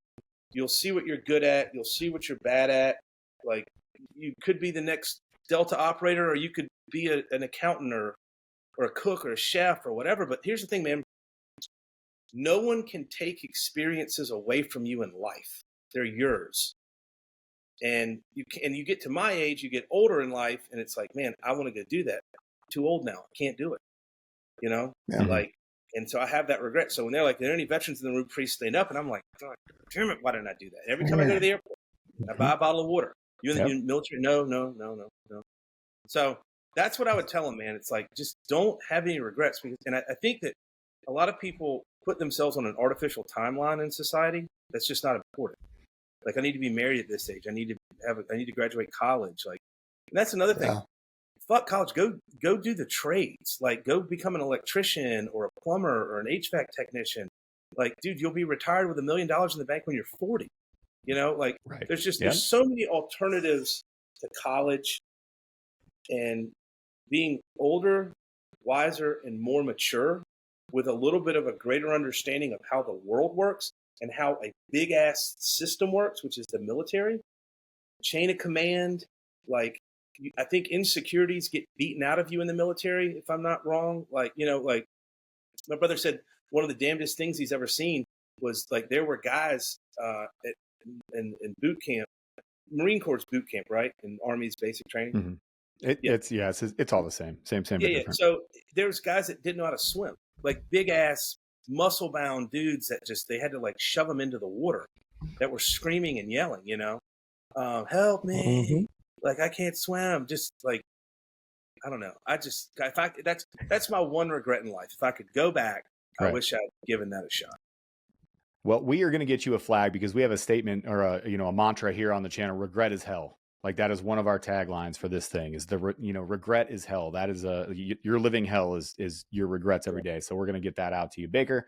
B: You'll see what you're good at. You'll see what you're bad at. Like, you could be the next Delta operator, or you could be an accountant or a cook or a chef or whatever. But here's the thing, man. No one can take experiences away from you in life. They're yours. And you get to my age, you get older in life, and it's like, man, I want to go do that. I'm too old now. I can't do it. You know?
C: Yeah.
B: Like, and so I have that regret. So when they're like, are there any veterans in the room? Please stand up. And I'm like, God damn it, why didn't I do that? Every time I go to the airport, I buy a bottle of water. You in the military? No. So that's what I would tell them, man. It's like, just don't have any regrets. And I think that a lot of people put themselves on an artificial timeline in society. That's just not important. Like, I need to be married at this age. I need to graduate college. Like, and that's another thing. Fuck college. Go do the trades. Like, go become an electrician or a plumber or an HVAC technician. Like, dude, you'll be retired with $1 million in the bank when you're 40. You know, like, there's so many alternatives to college, and being older, wiser, and more mature with a little bit of a greater understanding of how the world works and how a big ass system works, which is the military, chain of command. Like, I think insecurities get beaten out of you in the military, if I'm not wrong. Like, you know, like my brother said, one of the damnedest things he's ever seen was, like, there were guys in boot camp, Marine Corps boot camp, right? In Army's basic training.
A: Mm-hmm. It's all the same. Same.
B: Yeah. So there's guys that didn't know how to swim, like big ass muscle bound dudes that they had to, like, shove them into the water, that were screaming and yelling, you know, help me. Like, I can't swim. Just, like, I don't know. That's my one regret in life. If I could go back, I wish I'd given that a shot.
A: Well, we are going to get you a flag because we have a statement or a mantra here on the channel. Regret is hell. Like, that is one of our taglines for this thing is regret is hell. That is your living hell is your regrets every day. So we're going to get that out to you, Baker.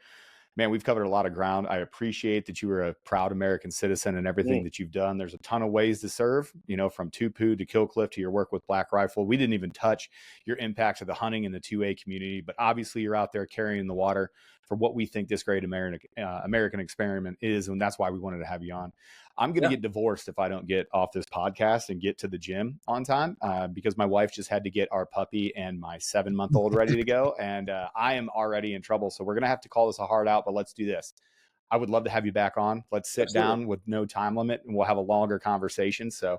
A: Man, we've covered a lot of ground. I appreciate that you were a proud American citizen and everything that you've done. There's a ton of ways to serve, you know, from Tupu to Killcliff to your work with Black Rifle. We didn't even touch your impact to the hunting and the 2A community, but obviously you're out there carrying the water for what we think this great American experiment is. And that's why we wanted to have you on. I'm going to get divorced if I don't get off this podcast and get to the gym on time, because my wife just had to get our puppy and my 7-month-old ready to go. And I am already in trouble. So we're going to have to call this a hard out, but let's do this. I would love to have you back on. Let's sit down with no time limit and we'll have a longer conversation. So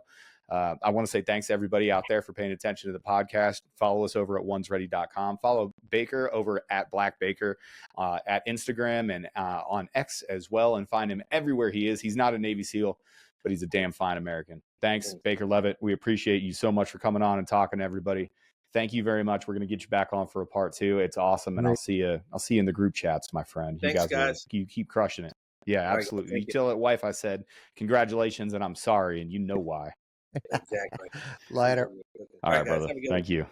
A: I want to say thanks to everybody out there for paying attention to the podcast. Follow us over at onesready.com. Follow Baker over at Black Baker at Instagram and on X as well, and find him everywhere he is. He's not a Navy SEAL, but he's a damn fine American. Thanks, Baker Leavitt. We appreciate you so much for coming on and talking to everybody. Thank you very much. We're going to get you back on for a part 2. It's awesome. And I'll see you in the group chats, my friend.
B: Thanks, guys.
A: You keep crushing it. Yeah, absolutely.
B: Right,
A: you tell it, wife, I said, congratulations and I'm sorry. And you know why.
B: Exactly.
C: Later.
A: All right, brother. Thank you.